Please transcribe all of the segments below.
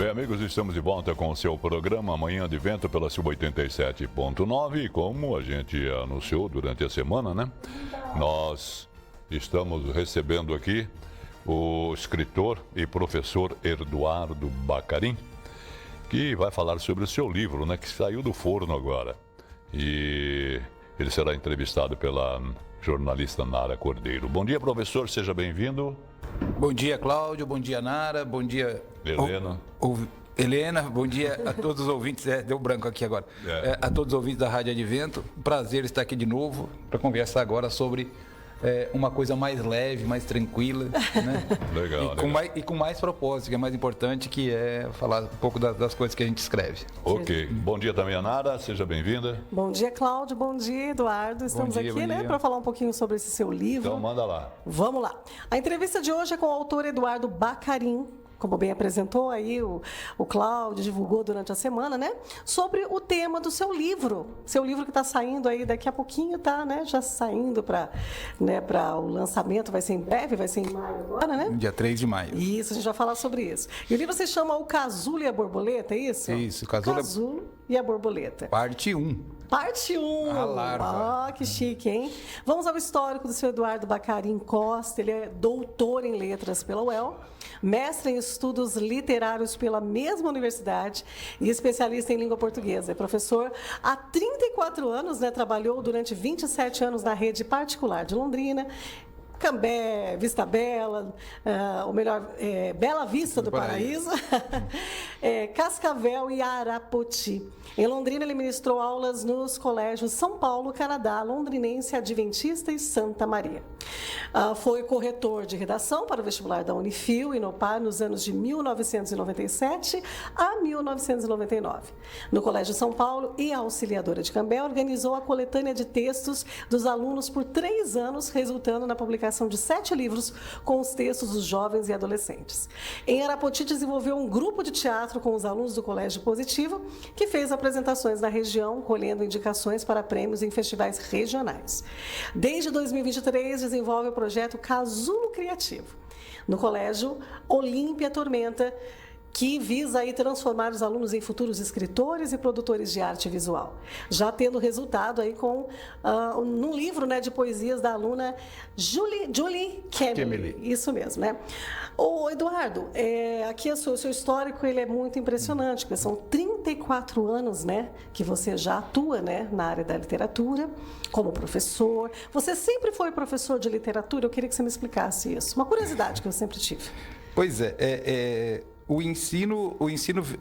Bem, amigos, estamos de volta com o seu programa Manhã de Vento pela Silva 87.9 e como a gente anunciou durante a semana, né? Nós estamos recebendo aqui o escritor e professor Eduardo Bacarin, que vai falar sobre o seu livro, né? Que saiu do forno agora. E ele será entrevistado pela jornalista Nara Cordeiro. Bom dia, professor, seja bem-vindo. Bom dia, Cláudio. Bom dia, Nara. Bom dia, Helena. Helena. Bom dia a todos os ouvintes. Deu branco aqui agora. A todos os ouvintes da Rádio Advento. Prazer estar aqui de novo para conversar agora sobre uma coisa mais leve, mais tranquila, né? Legal, e com mais propósito, que é mais importante, que é falar um pouco das coisas que a gente escreve. Ok. Bom dia também, a Nara. Seja bem-vinda. Bom dia, Cláudio. Bom dia, Eduardo. Estamos aqui, né, para falar um pouquinho sobre esse seu livro. Então, manda lá. Vamos lá. A entrevista de hoje é com o autor Eduardo Bacarin, como bem apresentou aí o Cláudio, divulgou durante a semana, né? Sobre o tema do seu livro. Seu livro que está saindo aí daqui a pouquinho, tá, né? Já saindo para o lançamento, vai ser em breve, vai ser em maio agora, né? Dia 3 de maio. Isso, a gente vai falar sobre isso. E o livro se chama O Casulo e a Borboleta, é isso? Isso, Casulo e a Borboleta. Parte 1. Parte 1. A larva. Que chique, hein? Vamos ao histórico do seu Eduardo Bacarin Costa. Ele é doutor em letras pela UEL, mestre em estudos literários pela mesma universidade e especialista em língua portuguesa. É professor há 34 anos, né? Trabalhou durante 27 anos na rede particular de Londrina, Cambé, Vista Bela, Bela Vista do Paraíso, Cascavel e Arapoti. Em Londrina, ele ministrou aulas nos colégios São Paulo, Canadá, Londrinense, Adventista e Santa Maria. Foi corretor de redação para o vestibular da Unifil e Nopar nos anos de 1997 a 1999. No Colégio São Paulo e auxiliadora de Cambé, organizou a coletânea de textos dos alunos por 3 anos, resultando na publicação de 7 livros com os textos dos jovens e adolescentes. Em Arapoti, desenvolveu um grupo de teatro com os alunos do Colégio Positivo, que fez apresentações na região, colhendo indicações para prêmios em festivais regionais. Desde 2023, desenvolve o projeto Casulo Criativo, no Colégio Olímpia Tormenta, que visa aí transformar os alunos em futuros escritores e produtores de arte visual. Já tendo resultado aí num livro, né, de poesias da aluna Julie Kemmerly. Isso mesmo, né? Ô, Eduardo, aqui o seu histórico ele é muito impressionante, porque são 34 anos, né, que você já atua, né, na área da literatura, como professor. Você sempre foi professor de literatura? Eu queria que você me explicasse isso. Uma curiosidade que eu sempre tive. Pois o ensino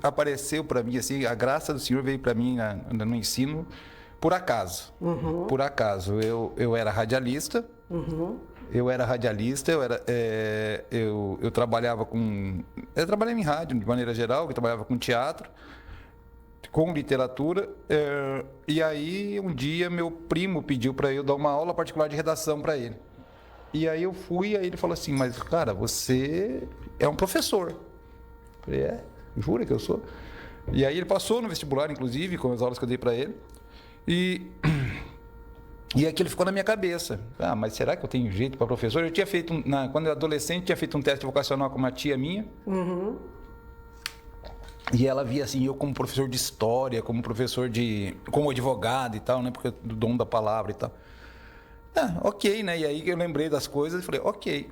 apareceu para mim, assim, a graça do Senhor veio para mim no ensino por acaso. Uhum. Por acaso. Eu era radialista. Uhum. Eu trabalhava eu trabalhava em rádio, de maneira geral, eu trabalhava com teatro, com literatura. E aí, um dia, meu primo pediu para eu dar uma aula particular de redação para ele. E aí eu fui, aí ele falou assim, mas, cara, você é um professor. Eu falei, jura que eu sou? E aí ele passou no vestibular, inclusive, com as aulas que eu dei para ele. E aquilo ficou na minha cabeça. Mas será que eu tenho jeito para professor? Eu tinha feito, quando eu era adolescente, tinha feito um teste vocacional com uma tia minha. Uhum. E ela via assim, eu como professor de história, como advogado e tal, né? Porque do dom da palavra e tal. Ok, né? E aí eu lembrei das coisas e falei, ok.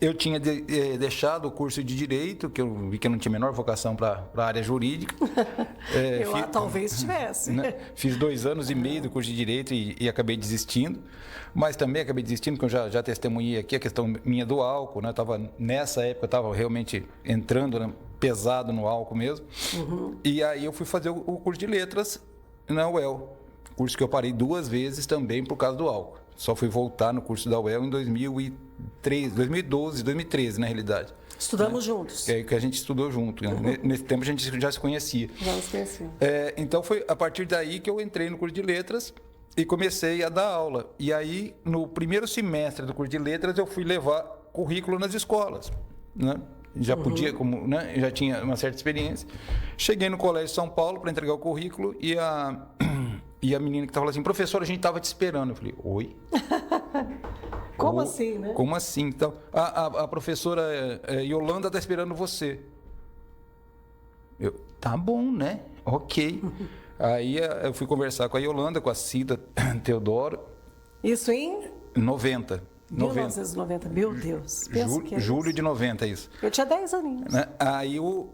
Eu tinha deixado o curso de Direito, que eu vi que eu não tinha a menor vocação para a área jurídica. Talvez tivesse. Né? Fiz 2 anos e meio do curso de Direito e acabei desistindo. Mas também acabei desistindo, porque eu já testemunhei aqui a questão minha do álcool. Né? Nessa época eu estava realmente entrando, né, pesado no álcool mesmo. Uhum. E aí eu fui fazer o curso de Letras na UEL. Curso que eu parei 2 vezes também por causa do álcool. Só fui voltar no curso da UEL em 2012, 2013, na realidade. Estudamos juntos. Que a gente estudou junto. Né? Nesse tempo a gente já se conhecia. Já nos conhecíamos. Então foi a partir daí que eu entrei no curso de Letras e comecei a dar aula. E aí, no primeiro semestre do curso de Letras, eu fui levar currículo nas escolas. Né? Já podia, né? Já tinha uma certa experiência. Cheguei no Colégio São Paulo para entregar o currículo e a menina que estava assim, professor, a gente estava te esperando. Eu falei, oi? Como assim, né? Como assim? Então, a professora Yolanda está esperando você. Tá bom, né? Ok. Aí eu fui conversar com a Yolanda, com a Cida Teodoro. Isso em 90. 1990, meu Deus. Julho de 90, isso. Eu tinha 10 aninhos. Né? Aí o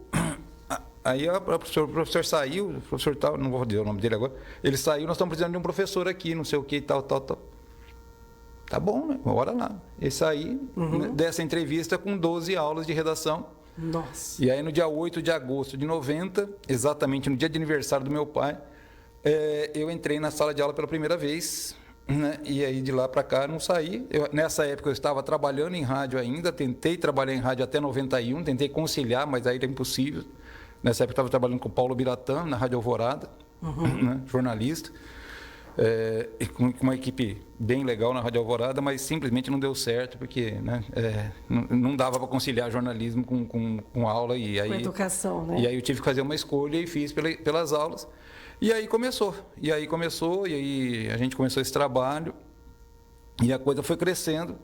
professor saiu, o professor tal, não vou dizer o nome dele agora, ele saiu, nós estamos precisando de um professor aqui, não sei o que, tal. Tá bom, né? Bora lá. E saí dessa entrevista com 12 aulas de redação. Nossa. E aí no dia 8 de agosto de 90, exatamente no dia de aniversário do meu pai, eu entrei na sala de aula pela primeira vez, né? E aí de lá para cá não saí. Nessa época eu estava trabalhando em rádio ainda, tentei trabalhar em rádio até 91, tentei conciliar, mas aí era impossível. Nessa época eu estava trabalhando com o Paulo Biratã, na Rádio Alvorada, né? Jornalista, e com uma equipe bem legal na Rádio Alvorada, mas simplesmente não deu certo, porque, né, não dava para conciliar jornalismo com aula. E aí, com educação, né? E aí eu tive que fazer uma escolha e fiz pelas aulas. E aí começou, e aí a gente começou esse trabalho, e a coisa foi crescendo.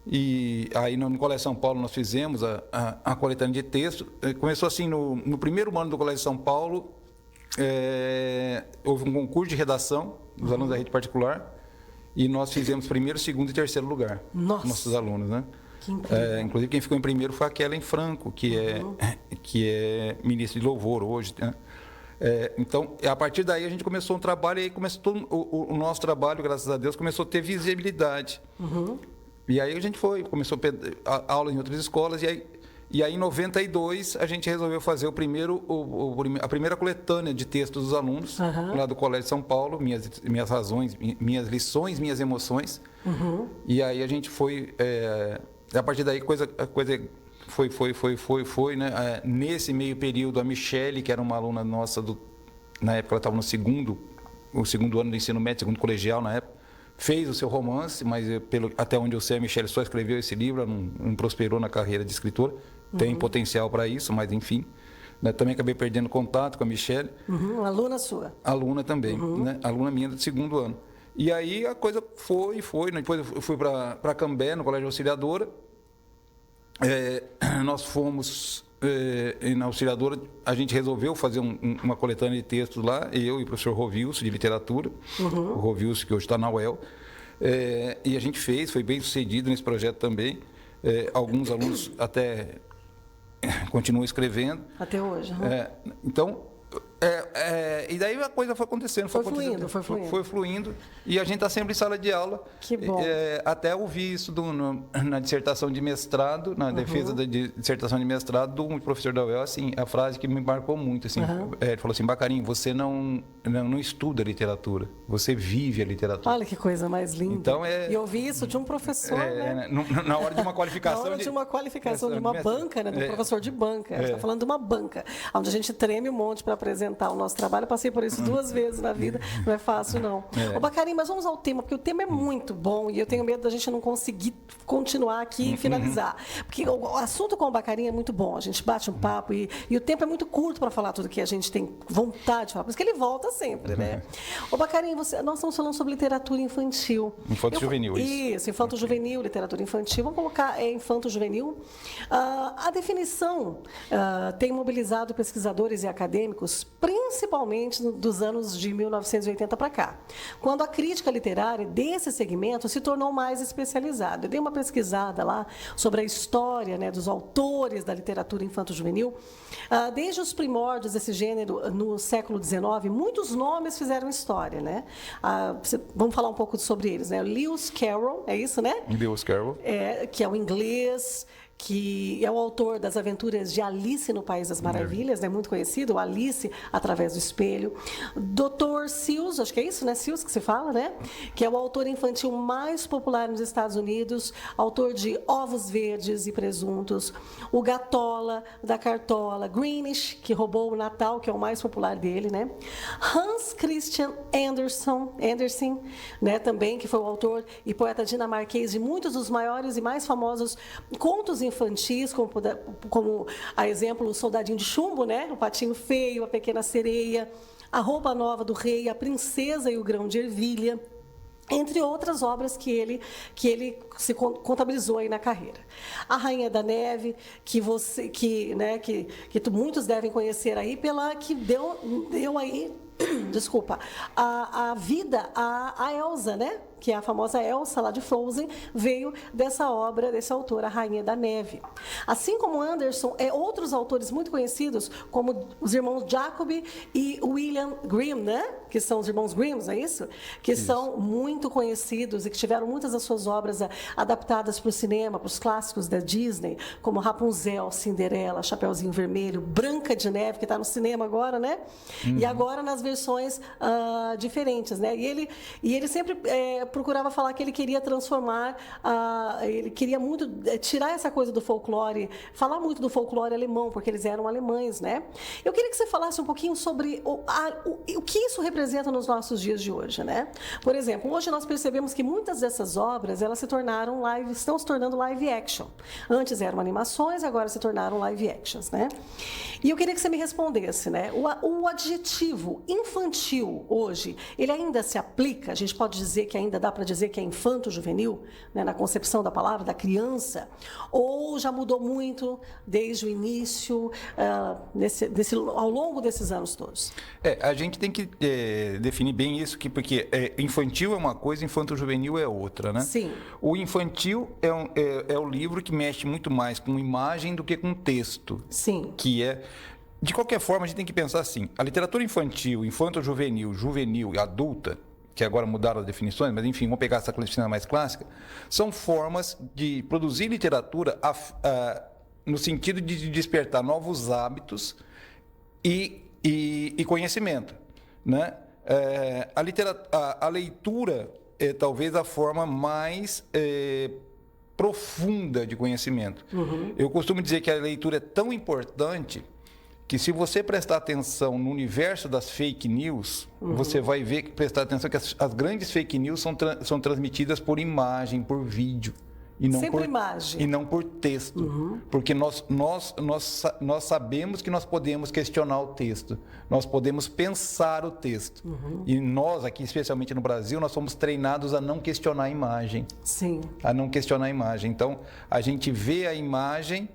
E aí no Colégio São Paulo nós fizemos a coletânea de texto. Começou assim, no primeiro ano do Colégio São Paulo, houve um concurso de redação dos alunos da rede particular, e nós fizemos primeiro, segundo e terceiro lugar. Nossa. Nossos alunos, né? Que incrível. Inclusive quem ficou em primeiro foi a Kellen Franco, que é ministra de louvor hoje, né? Então, a partir daí a gente começou um trabalho, e aí começou o nosso trabalho, graças a Deus, começou a ter visibilidade. E aí a gente começou a aulas em outras escolas, e aí em 92 a gente resolveu fazer a primeira coletânea de textos dos alunos, lá do Colégio São Paulo, minhas razões, minhas lições, minhas emoções. E aí a gente foi, a partir daí a coisa foi, né? Nesse meio período, a Michele, que era uma aluna nossa, na época ela estava no segundo ano do ensino médio, segundo colegial na época, fez o seu romance, mas até onde eu sei, a Michele só escreveu esse livro, ela não prosperou na carreira de escritora. Tem potencial para isso, mas enfim. Né? Também acabei perdendo contato com a Michele. Aluna sua? Aluna também, né? Aluna minha do segundo ano. E aí a coisa foi. Né? Depois eu fui para Cambé, no Colégio Auxiliadora. Nós fomos na Auxiliadora, a gente resolveu fazer uma coletânea de textos lá, eu e o professor Rovilson, de literatura, o Rovilson, que hoje está na UEL, e a gente foi bem sucedido nesse projeto também. Alguns alunos até continuam escrevendo. Até hoje. Então, e daí a coisa foi acontecendo. Foi fluindo. E a gente está sempre em sala de aula. Que bom. Até ouvi isso na dissertação de mestrado, na defesa da dissertação de mestrado do professor da UEL, assim, a frase que me marcou muito. Assim, ele falou assim: Bacarim, você não estuda literatura, você vive a literatura. Olha que coisa mais linda. Então, e eu ouvi isso de um professor, né? Na hora de uma qualificação. Na hora de uma qualificação de uma banca, né? Do professor de banca. A gente está falando de uma banca, onde a gente treme um monte para apresentar o nosso trabalho. Eu passei por isso 2 vezes na vida, não é fácil, não. Ô, Bacarim, mas vamos ao tema, porque o tema é muito bom e eu tenho medo da gente não conseguir continuar aqui e finalizar. Porque o assunto com o Bacarim é muito bom, a gente bate um papo e o tempo é muito curto para falar tudo que a gente tem vontade de falar, por isso que ele volta sempre, né? Ô, Bacarim, nós estamos falando sobre literatura infantil. Infanto-juvenil, isso, infanto-juvenil, literatura infantil. Vamos colocar infanto-juvenil. A definição tem mobilizado pesquisadores e acadêmicos, principalmente dos anos de 1980 para cá, quando a crítica literária desse segmento se tornou mais especializada. Eu dei uma pesquisada lá sobre a história, né, dos autores da literatura infanto-juvenil. Desde os primórdios desse gênero, no século XIX, muitos nomes fizeram história, né? Vamos falar um pouco sobre eles, né? Lewis Carroll, é isso, né? Lewis Carroll. Que é o inglês, que é o autor das Aventuras de Alice no País das Maravilhas, né, muito conhecido, Alice através do Espelho. Dr. Seuss, acho que é isso, né? Seuss que se fala, né? Que é o autor infantil mais popular nos Estados Unidos, autor de Ovos Verdes e Presuntos, o Gatola, da Cartola, Greenish, que roubou o Natal, que é o mais popular dele, né? Hans Christian Andersen, né, também, que foi o autor e poeta dinamarquês de muitos dos maiores e mais famosos contos infantis, como a exemplo, o Soldadinho de Chumbo, né? O Patinho Feio, a Pequena Sereia, a Roupa Nova do Rei, a Princesa e o Grão de Ervilha. entre outras obras que ele se contabilizou aí na carreira. A Rainha da Neve, que muitos devem conhecer aí, pela que deu aí, desculpa, a vida a Elsa, né? Que é a famosa Elsa lá de Frozen, veio dessa obra, desse autor, A Rainha da Neve. Assim como Anderson, outros autores muito conhecidos, como os irmãos Jacob e William Grimm, né? Que são os irmãos Grimm, é isso? Que são muito conhecidos e que tiveram muitas das suas obras adaptadas para o cinema, para os clássicos da Disney, como Rapunzel, Cinderela, Chapeuzinho Vermelho, Branca de Neve, que está no cinema agora, né? E agora nas versões diferentes, né? E ele sempre procurava falar que ele queria transformar, ele queria muito tirar essa coisa do folclore, falar muito do folclore alemão, porque eles eram alemães, né? Eu queria que você falasse um pouquinho sobre o que isso representa nos nossos dias de hoje, né? Por exemplo, hoje nós percebemos que muitas dessas obras, elas estão se tornando live action. Antes eram animações, agora se tornaram live actions, né? E eu queria que você me respondesse, né? O adjetivo infantil hoje, ele ainda se aplica? A gente pode dizer que ainda dá para dizer que é infanto-juvenil, né, na concepção da palavra, da criança? Ou já mudou muito desde o início, ao longo desses anos todos? A gente tem que definir bem isso, porque infantil é uma coisa, infanto-juvenil é outra, né? Sim. O infantil é o livro que mexe muito mais com imagem do que com texto. Sim. De qualquer forma, a gente tem que pensar assim, a literatura infantil, infanto-juvenil, juvenil e adulta, que agora mudaram as definições, mas enfim, vamos pegar essa classificação mais clássica, são formas de produzir literatura no sentido de despertar novos hábitos e conhecimento, né? A leitura é talvez a forma mais profunda de conhecimento. Eu costumo dizer que a leitura é tão importante que, se você prestar atenção no universo das fake news, você vai prestar atenção que as grandes fake news são transmitidas por imagem, por vídeo. E não Sempre por imagem. E não por texto. Porque nós sabemos que nós podemos questionar o texto. Nós podemos pensar o texto. E nós, aqui, especialmente no Brasil, nós somos treinados a não questionar a imagem. Sim. A não questionar a imagem. Então, a gente vê a imagem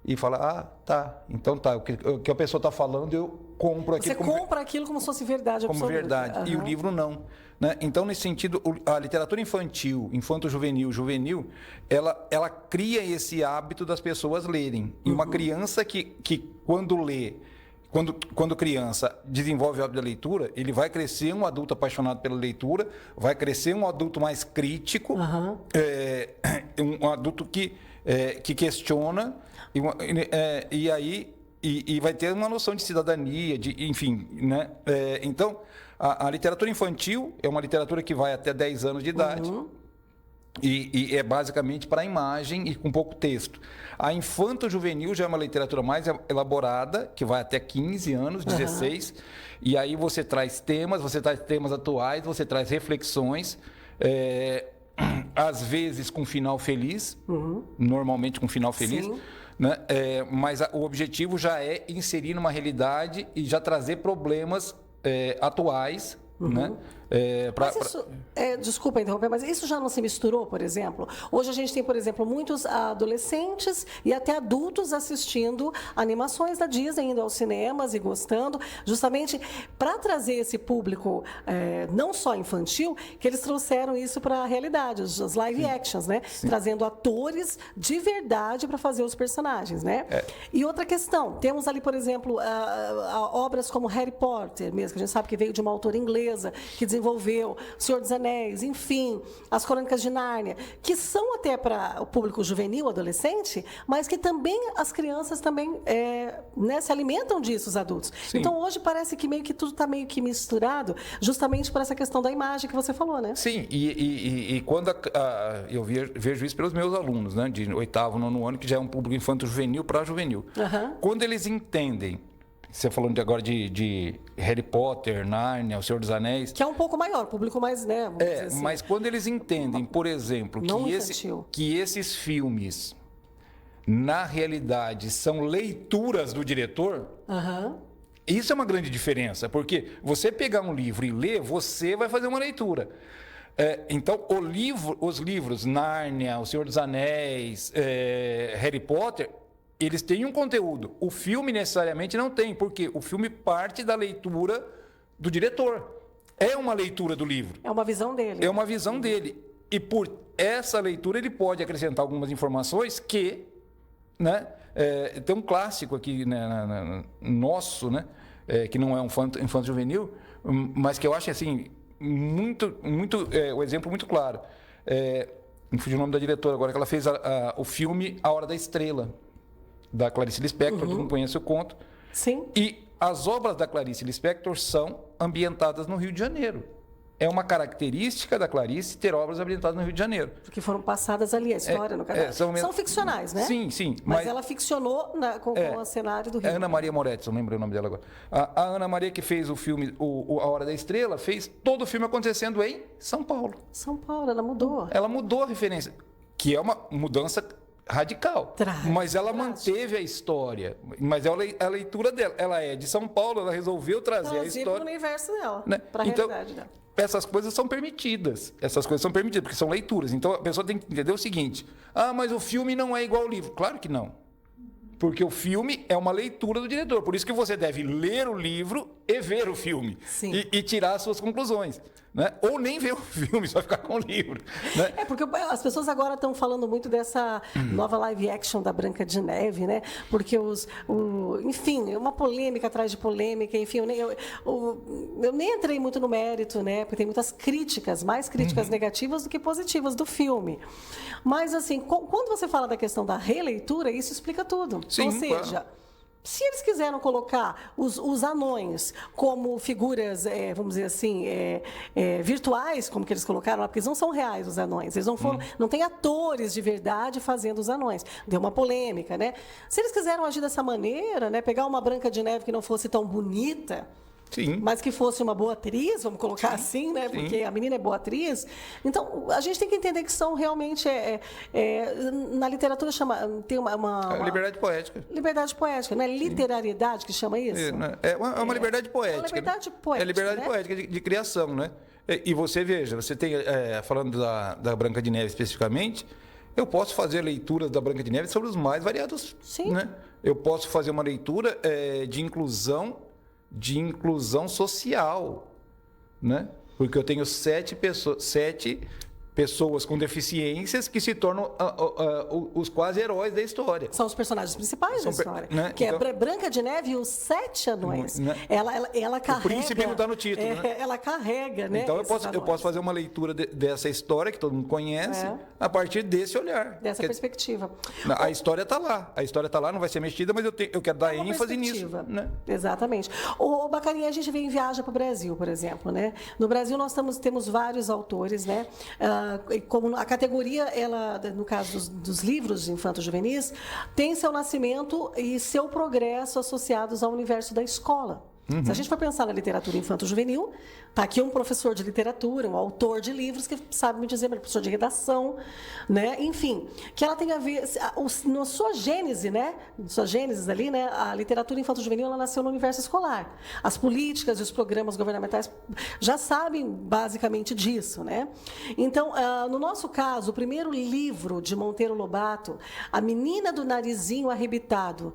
e fala, tá, então tá, o que a pessoa está falando, eu compro aquilo. Você compra aquilo como se fosse verdade absoluta. Como verdade. E o livro não. Né? Então, nesse sentido, a literatura infantil, infanto-juvenil, juvenil, ela cria esse hábito das pessoas lerem. E uma criança que quando lê, quando criança desenvolve o hábito da leitura, ele vai crescer um adulto apaixonado pela leitura, vai crescer um adulto mais crítico, um adulto que questiona, e vai ter uma noção de cidadania, enfim, né? Então, a literatura infantil é uma literatura que vai até 10 anos de idade. E é basicamente para a imagem e com pouco texto. A infanto-juvenil já é uma literatura mais elaborada, que vai até 15 anos, 16. E aí você traz temas atuais, você traz reflexões, às vezes com final feliz, normalmente com final feliz. Sim. Né? Mas o objetivo já é inserir numa realidade e já trazer problemas atuais, né? Desculpa interromper, mas isso já não se misturou, por exemplo? Hoje a gente tem, por exemplo, muitos adolescentes e até adultos assistindo animações da Disney, indo aos cinemas e gostando, justamente para trazer esse público, não só infantil, que eles trouxeram isso para a realidade, as live actions, né? Trazendo atores de verdade para fazer os personagens, né? E outra questão, temos ali, por exemplo, obras como Harry Potter, mesmo, que a gente sabe que veio de uma autora inglesa, que desenvolveu Senhor dos Anéis, enfim, as Crônicas de Nárnia, que são até para o público juvenil, adolescente, mas que também as crianças também se alimentam disso, os adultos. Sim. Então, hoje parece que meio que tudo está meio que misturado, justamente por essa questão da imagem que você falou, né? Sim, e quando eu vejo isso pelos meus alunos, né, de 8º, 9º ano, que já é um público infanto-juvenil para juvenil. Quando eles entendem, você falando agora de Harry Potter, Nárnia, O Senhor dos Anéis... Que é um pouco maior, público mais, né? Vamos dizer assim. Mas quando eles entendem, por exemplo, que esses filmes, na realidade, são leituras do diretor... Isso é uma grande diferença, porque você pegar um livro e ler, você vai fazer uma leitura. Então, os livros Nárnia, O Senhor dos Anéis, Harry Potter, eles têm um conteúdo. O filme necessariamente não tem, porque o filme parte da leitura do diretor. É uma leitura do livro. É uma visão dele. É uma visão dele. E por essa leitura ele pode acrescentar algumas informações que, né, tem um clássico aqui, né, nosso, né, que não é um infanto juvenil, mas que eu acho assim muito um exemplo muito claro. Me fugiu o nome da diretora agora, que ela fez o filme A Hora da Estrela, da Clarice Lispector, que não conhece o conto. Sim. E as obras da Clarice Lispector são ambientadas no Rio de Janeiro. É uma característica da Clarice ter obras ambientadas no Rio de Janeiro. Porque foram passadas ali, a história no canal. São ficcionais, né? Sim, sim. Mas ela ficcionou com o cenário do Rio. É Ana Maria Moretti, não lembro o nome dela agora. A Ana Maria, que fez o filme A Hora da Estrela, fez todo o filme acontecendo em São Paulo. São Paulo, ela mudou. Ela mudou a referência, que é uma mudança radical. Mas ela manteve a história. Mas é a leitura dela. Ela é de São Paulo, ela resolveu trazer a história. Para o universo dela, né? para a realidade dela. Essas coisas são permitidas. Essas coisas são permitidas, porque são leituras. Então, a pessoa tem que entender o seguinte. Mas o filme não é igual ao livro. Claro que não. Porque o filme é uma leitura do diretor. Por isso que você deve ler o livro e ver o filme. E tirar as suas conclusões. Né? Ou nem ver o filme, só ficar com o livro. Né? Porque as pessoas agora estão falando muito dessa nova live action da Branca de Neve, né? Porque enfim, uma polêmica atrás de polêmica, enfim, eu nem entrei muito no mérito, né? Porque tem muitas críticas, mais críticas negativas do que positivas do filme. Mas, assim, quando você fala da questão da releitura, isso explica tudo. Sim, ou seja, claro. Se eles quiseram colocar os anões como figuras, vamos dizer assim, virtuais, como que eles colocaram lá, porque eles não são reais, os anões. Eles não têm atores de verdade fazendo os anões. Deu uma polêmica, né? Se eles quiseram agir dessa maneira, né, pegar uma Branca de Neve que não fosse tão bonita, sim, mas que fosse uma boa atriz, vamos colocar assim, né? Porque a menina é boa atriz. Então, a gente tem que entender que são realmente... na literatura tem uma liberdade poética. Liberdade poética, não é literariedade que chama isso? É uma liberdade poética. É uma liberdade poética. É liberdade poética de criação, né? E você veja, você tem, falando da Branca de Neve especificamente, eu posso fazer leituras da Branca de Neve sobre os mais variados. Sim. Né? Eu posso fazer uma leitura de inclusão social, né? Porque eu tenho 7 pessoas com deficiências que se tornam os quase heróis da história. São os personagens principais da história. Né? Que então, é Branca de Neve e os 7 anões. Né? Ela carrega... O príncipe não está no título, né? Ela carrega, né? Então, eu posso fazer uma leitura dessa história, que todo mundo conhece, a partir desse olhar. Dessa perspectiva. A história está lá. A história está lá, não vai ser mexida, mas eu quero dar ênfase nisso. Né? Exatamente. O Bacarinha, a gente vem em viagem para o Brasil, por exemplo, né? No Brasil, nós temos vários autores, né? Como a categoria, no caso dos livros infanto-juvenis, tem seu nascimento e seu progresso associados ao universo da escola. Se a gente for pensar na literatura infanto-juvenil, está aqui um professor de literatura, um autor de livros que sabe me dizer, professor de redação, né? Enfim, que ela tem a ver, na sua gênese, né? Sua gênese ali, né? A literatura infanto-juvenil, ela nasceu no universo escolar. As políticas e os programas governamentais já sabem basicamente disso, né? Então, no nosso caso, o primeiro livro de Monteiro Lobato, A Menina do Narizinho Arrebitado,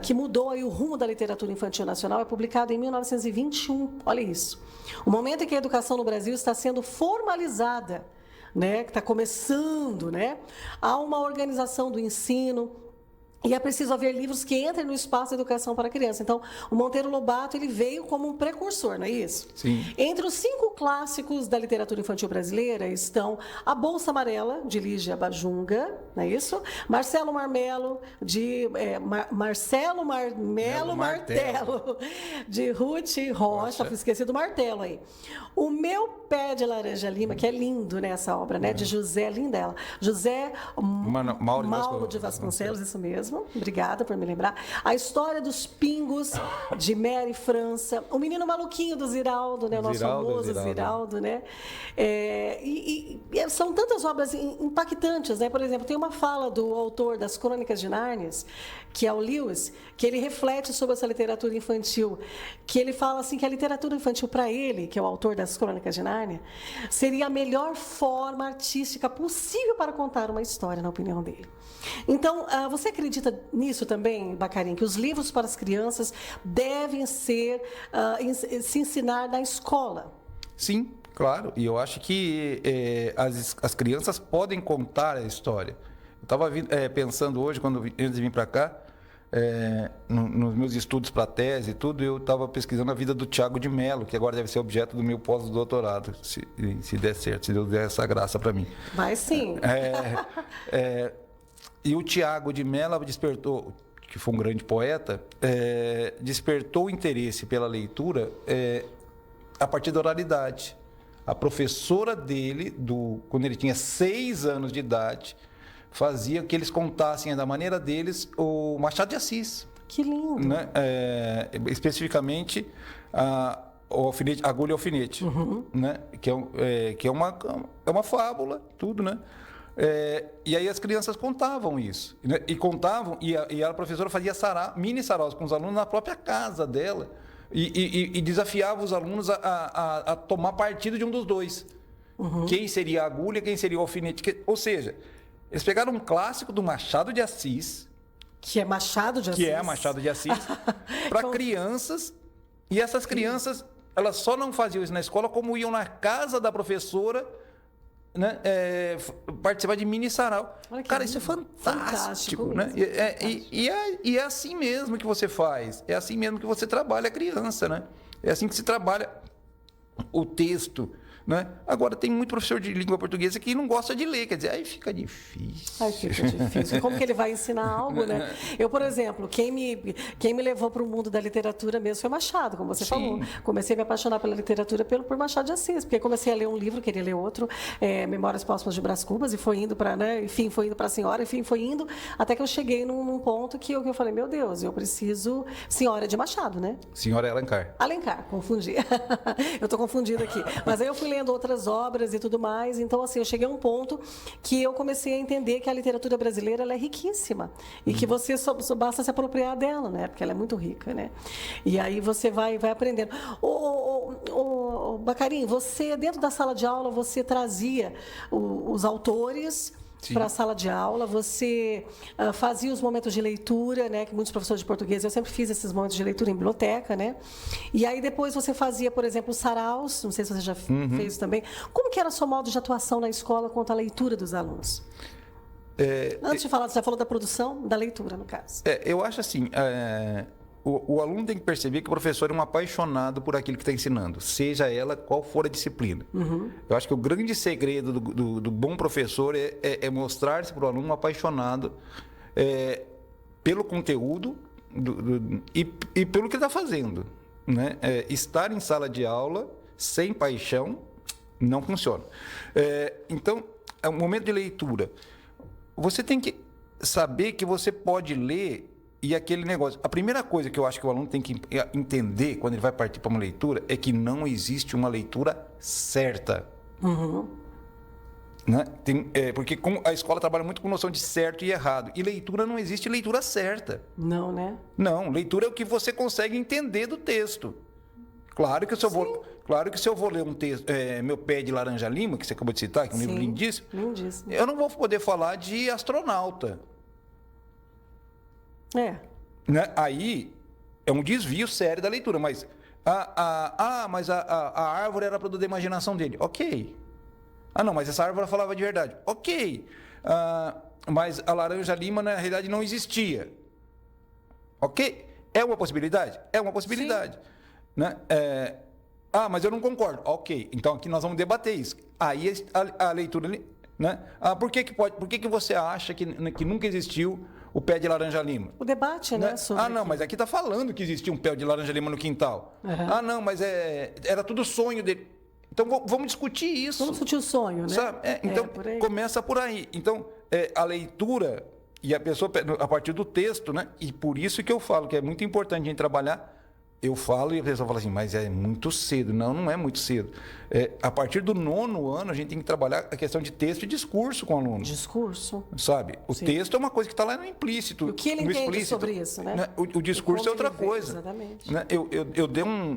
que mudou aí o rumo da literatura infantil nacional, é publicado em 1921. Olha isso. O momento em que a educação no Brasil está sendo formalizada, né, que está começando, né, há uma organização do ensino. E é preciso haver livros que entrem no espaço da educação para a criança. Então, o Monteiro Lobato ele veio como um precursor, não é isso? Sim. Entre os 5 clássicos da literatura infantil brasileira estão A Bolsa Amarela, de Lígia Bajunga, não é isso? Marcelo Martelo, de Ruth Rocha, esqueci do martelo aí. O Meu Pé de Laranja Lima, que é lindo nessa obra, né? De José, linda ela. José Mauro de Vasconcelos, isso mesmo. mesmo, obrigada por me lembrar. A História dos Pingos, de Mary França. O Menino Maluquinho do Ziraldo, né? O nosso famoso Ziraldo, né? E são tantas obras impactantes, né? Por exemplo, tem uma fala do autor das Crônicas de Nárnia, que é o Lewis, que ele reflete sobre essa literatura infantil, que ele fala assim que a literatura infantil para ele, que é o autor das Crônicas de Nárnia, seria a melhor forma artística possível para contar uma história, na opinião dele. Então, você acredita nisso também, Bacarin, que os livros para as crianças devem se ensinar na escola? Sim, claro. E eu acho que as crianças podem contar a história. Eu estava pensando hoje, antes de vir para cá, nos meus estudos para tese e tudo, eu estava pesquisando a vida do Tiago de Mello, que agora deve ser objeto do meu pós-doutorado, se der certo, se Deus der essa graça para mim. Vai sim. E o Tiago de Mello despertou, que foi um grande poeta, despertou o interesse pela leitura a partir da oralidade. A professora dele, quando ele tinha 6 anos de idade, fazia que eles contassem da maneira deles o Machado de Assis. Que lindo! Né? Especificamente Agulha e Alfinete, né? que é uma fábula, tudo, né? E aí as crianças contavam isso, né? E a professora fazia mini saraus com os alunos na própria casa dela e desafiava os alunos a tomar partido de um dos dois. Quem seria a agulha, quem seria o alfinete. Ou seja, eles pegaram um clássico do Machado de Assis, que é Machado de Assis, para crianças, e essas crianças, elas só não faziam isso na escola, como iam na casa da professora, né, participar de mini sarau. Cara, isso é fantástico, né? E é assim mesmo que você faz, é assim mesmo que você trabalha a criança, né? É assim que se trabalha o texto, né? Agora, tem muito professor de língua portuguesa que não gosta de ler, quer dizer, aí fica difícil. Como que ele vai ensinar algo, né? Eu, por exemplo, quem me levou para o mundo da literatura mesmo foi Machado, como você falou. Comecei a me apaixonar pela literatura por Machado de Assis, porque comecei a ler um livro, queria ler outro, Memórias Póstumas de Brás Cubas, e foi indo para, né? Enfim, foi indo para a senhora, enfim, foi indo, até que eu cheguei num ponto que eu falei, meu Deus, eu preciso... Senhora de Machado, né? Senhora Alencar. Alencar, confundi. Eu estou confundida aqui. Mas aí eu fui lendo outras obras e tudo mais. Então, assim, eu cheguei a um ponto que eu comecei a entender que a literatura brasileira ela é riquíssima e que você só basta se apropriar dela, né? Porque ela é muito rica, né? E aí você vai aprendendo. Bacarin, você, dentro da sala de aula, você trazia os autores para a sala de aula, você fazia os momentos de leitura, né, que muitos professores de português, eu sempre fiz esses momentos de leitura em biblioteca, né? E aí depois você fazia, por exemplo, os saraus, não sei se você já fez também. Como que era o seu modo de atuação na escola quanto à leitura dos alunos? Antes de falar, você já falou da produção, da leitura, no caso. Eu acho assim, o aluno tem que perceber que o professor é um apaixonado por aquilo que está ensinando, seja ela qual for a disciplina. Eu acho que o grande segredo do bom professor é mostrar-se para o aluno apaixonado pelo conteúdo e pelo que está fazendo, né? Estar em sala de aula sem paixão não funciona. Então, é um momento de leitura. Você tem que saber que você pode ler. E aquele negócio, a primeira coisa que eu acho que o aluno tem que entender quando ele vai partir para uma leitura é que não existe uma leitura certa. Né? Porque a escola trabalha muito com noção de certo e errado. E leitura não existe leitura certa. Não, né? Não, leitura é o que você consegue entender do texto. Claro que se eu vou ler um texto, Meu Pé de Laranja Lima, que você acabou de citar, que é um livro lindíssimo, eu não vou poder falar de astronauta. Né? Aí é um desvio sério da leitura, mas mas a árvore era produto da imaginação dele. Ok. Não, mas essa árvore falava de verdade. Ok. Mas a laranja lima na realidade não existia. Ok. É uma possibilidade? É uma possibilidade. Né? Mas eu não concordo. Ok. Então aqui nós vamos debater isso. Aí a leitura, né? Por que você acha que nunca existiu o pé de laranja-lima? O debate, né? Não, mas aqui está falando que existia um pé de laranja-lima no quintal. Não, mas era tudo sonho dele. Então, vamos discutir isso. Vamos discutir o sonho, né? Sabe? Então, começa por aí. Então, a leitura, E a pessoa, a partir do texto, né? E por isso que eu falo que é muito importante a gente trabalhar. Eu falo e a pessoa fala assim, mas é muito cedo. Não, não é muito cedo. A partir do 9º ano, a gente tem que trabalhar a questão de texto e discurso com o aluno. Discurso. Sabe? O Sim. texto é uma coisa que está lá no implícito. E o que ele no entende explícito, sobre isso, né? O discurso é outra ele vê, coisa. exatamente. Né?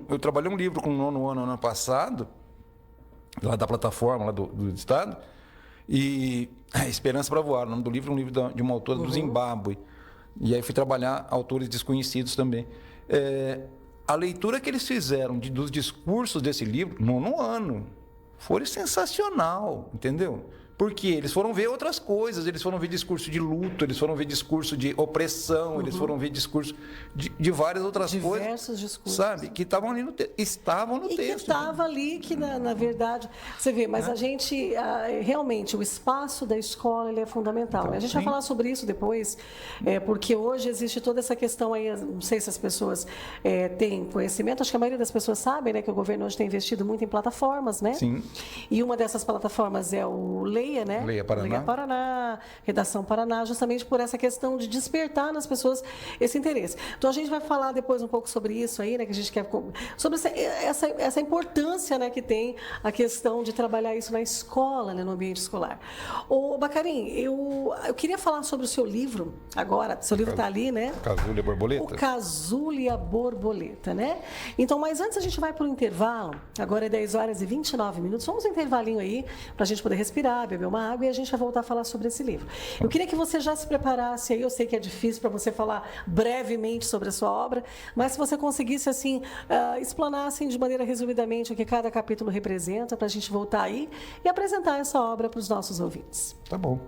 Eu trabalhei um livro com o 9º ano passado, lá da plataforma, lá do Estado, e Esperança para Voar, o nome do livro é um livro de uma autora do Zimbábue. E aí fui trabalhar autores desconhecidos também. A leitura que eles fizeram dos discursos desse livro, 9º ano, foi sensacional, entendeu? Porque eles foram ver outras coisas, eles foram ver discurso de luto, eles foram ver discurso de opressão, eles foram ver discurso de várias outras coisas. Diversos discursos. Sabe? Que estavam ali estavam no E texto. que estava ali, que na verdade, você vê, mas a gente, realmente, o espaço da escola ele é fundamental. Né? A gente vai falar sobre isso depois, porque hoje existe toda essa questão aí, não sei se as pessoas têm conhecimento, acho que a maioria das pessoas sabe, né, que o governo hoje tem investido muito em plataformas, né? Sim. E uma dessas plataformas é o Leia, né? Leia Paraná. Leia Paraná, Redação Paraná, justamente por essa questão de despertar nas pessoas esse interesse. Então, a gente vai falar depois um pouco sobre isso aí, né? Que a gente quer... Sobre essa importância, né, que tem a questão de trabalhar isso na escola, né, no ambiente escolar. Ô, Bacarim, eu queria falar sobre o seu livro agora. Seu livro está ali, né? Casulo e a Borboleta. O Casulo e a Borboleta, né? Então, mas antes a gente vai para o intervalo. Agora é 10h29. Vamos um intervalinho aí, para a gente poder respirar, beber uma água e a gente vai voltar a falar sobre esse livro. Eu queria que você já se preparasse aí, eu sei que é difícil para você falar brevemente sobre a sua obra, mas se você conseguisse, assim, explanar assim, de maneira resumidamente o que cada capítulo representa, para a gente voltar aí e apresentar essa obra para os nossos ouvintes. Tá bom.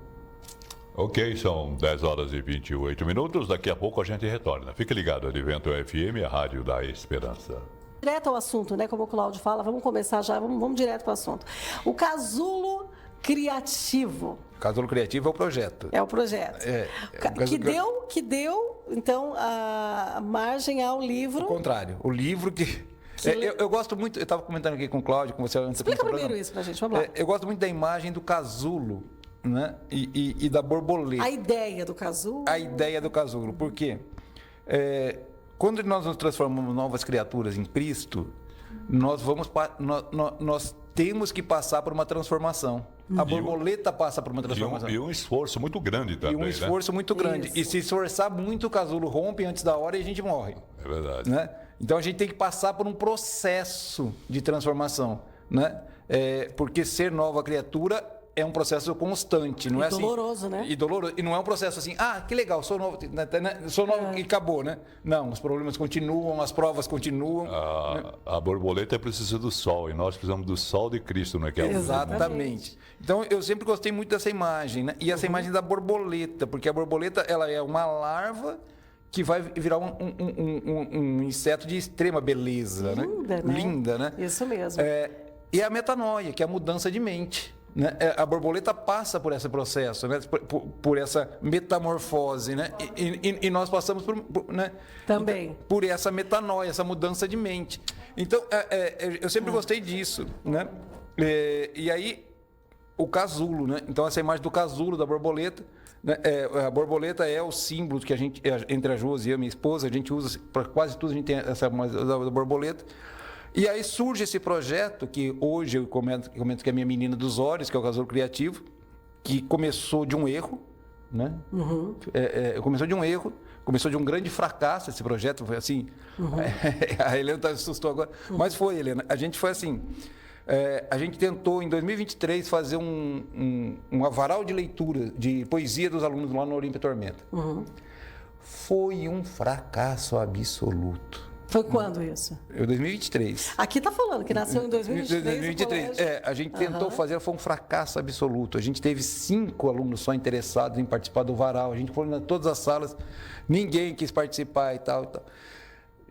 Ok, são 10h28. Daqui a pouco a gente retorna. Fique ligado, Advento FM, a rádio da Esperança. Direto ao assunto, né? Como o Cláudio fala, vamos começar já, vamos direto para o assunto. O Casulo Criativo. Casulo Criativo é o projeto. É o projeto. Que deu, então, a margem ao livro. O contrário. O livro que... Eu gosto muito, eu estava comentando aqui com o Cláudio, com você antes. Explica primeiro isso pra gente, vamos lá. Eu gosto muito da imagem do casulo, né? E da borboleta. A ideia do casulo. A ideia do casulo. Por quê? Quando nós nos transformamos novas criaturas em Cristo, nós temos que passar por uma transformação. A borboleta passa por uma transformação. E um esforço muito grande também. E um esforço muito grande. Isso. E se esforçar muito, o casulo rompe antes da hora e a gente morre. É verdade. Né? Então a gente tem que passar por um processo de transformação. Né? Porque ser nova criatura é um processo constante, não é assim? Doloroso, né? E doloroso. E não é um processo assim, que legal, sou novo, sou novo e acabou, né? Não, os problemas continuam, as provas continuam. A borboleta precisa do sol e nós precisamos do sol de Cristo, não é que é? Exatamente. Então eu sempre gostei muito dessa imagem, né? E essa imagem da borboleta, porque a borboleta ela é uma larva que vai virar um inseto de extrema beleza, Linda, né? Linda, né? Isso mesmo. E a metanoia, que é a mudança de mente. Né? A borboleta passa por esse processo, né? por essa metamorfose, né? E nós passamos né? Também por essa metanoia, essa mudança de mente. Então, eu sempre gostei disso, né? E aí, o casulo, né? Então, essa imagem do casulo, da borboleta, né? A borboleta é o símbolo que a gente, entre a Josi e a minha esposa, a gente usa para quase tudo, a gente tem essa imagem da borboleta. E aí surge esse projeto, que hoje eu comento que é a minha menina dos olhos, que é o Casulo Criativo, que começou de um erro, né? Começou de um erro, começou de um grande fracasso esse projeto, foi assim, a Helena assustou agora, mas foi, Helena, a gente foi assim, a gente tentou em 2023 fazer um avaral de leitura, de poesia dos alunos lá no Olímpia Tormenta. Foi um fracasso absoluto. Foi quando isso? 2023. Aqui está falando que nasceu em 2023. 2023. A gente tentou fazer, foi um fracasso absoluto. A gente teve 5 alunos só interessados em participar do varal. A gente foi em todas as salas, ninguém quis participar e tal, e tal.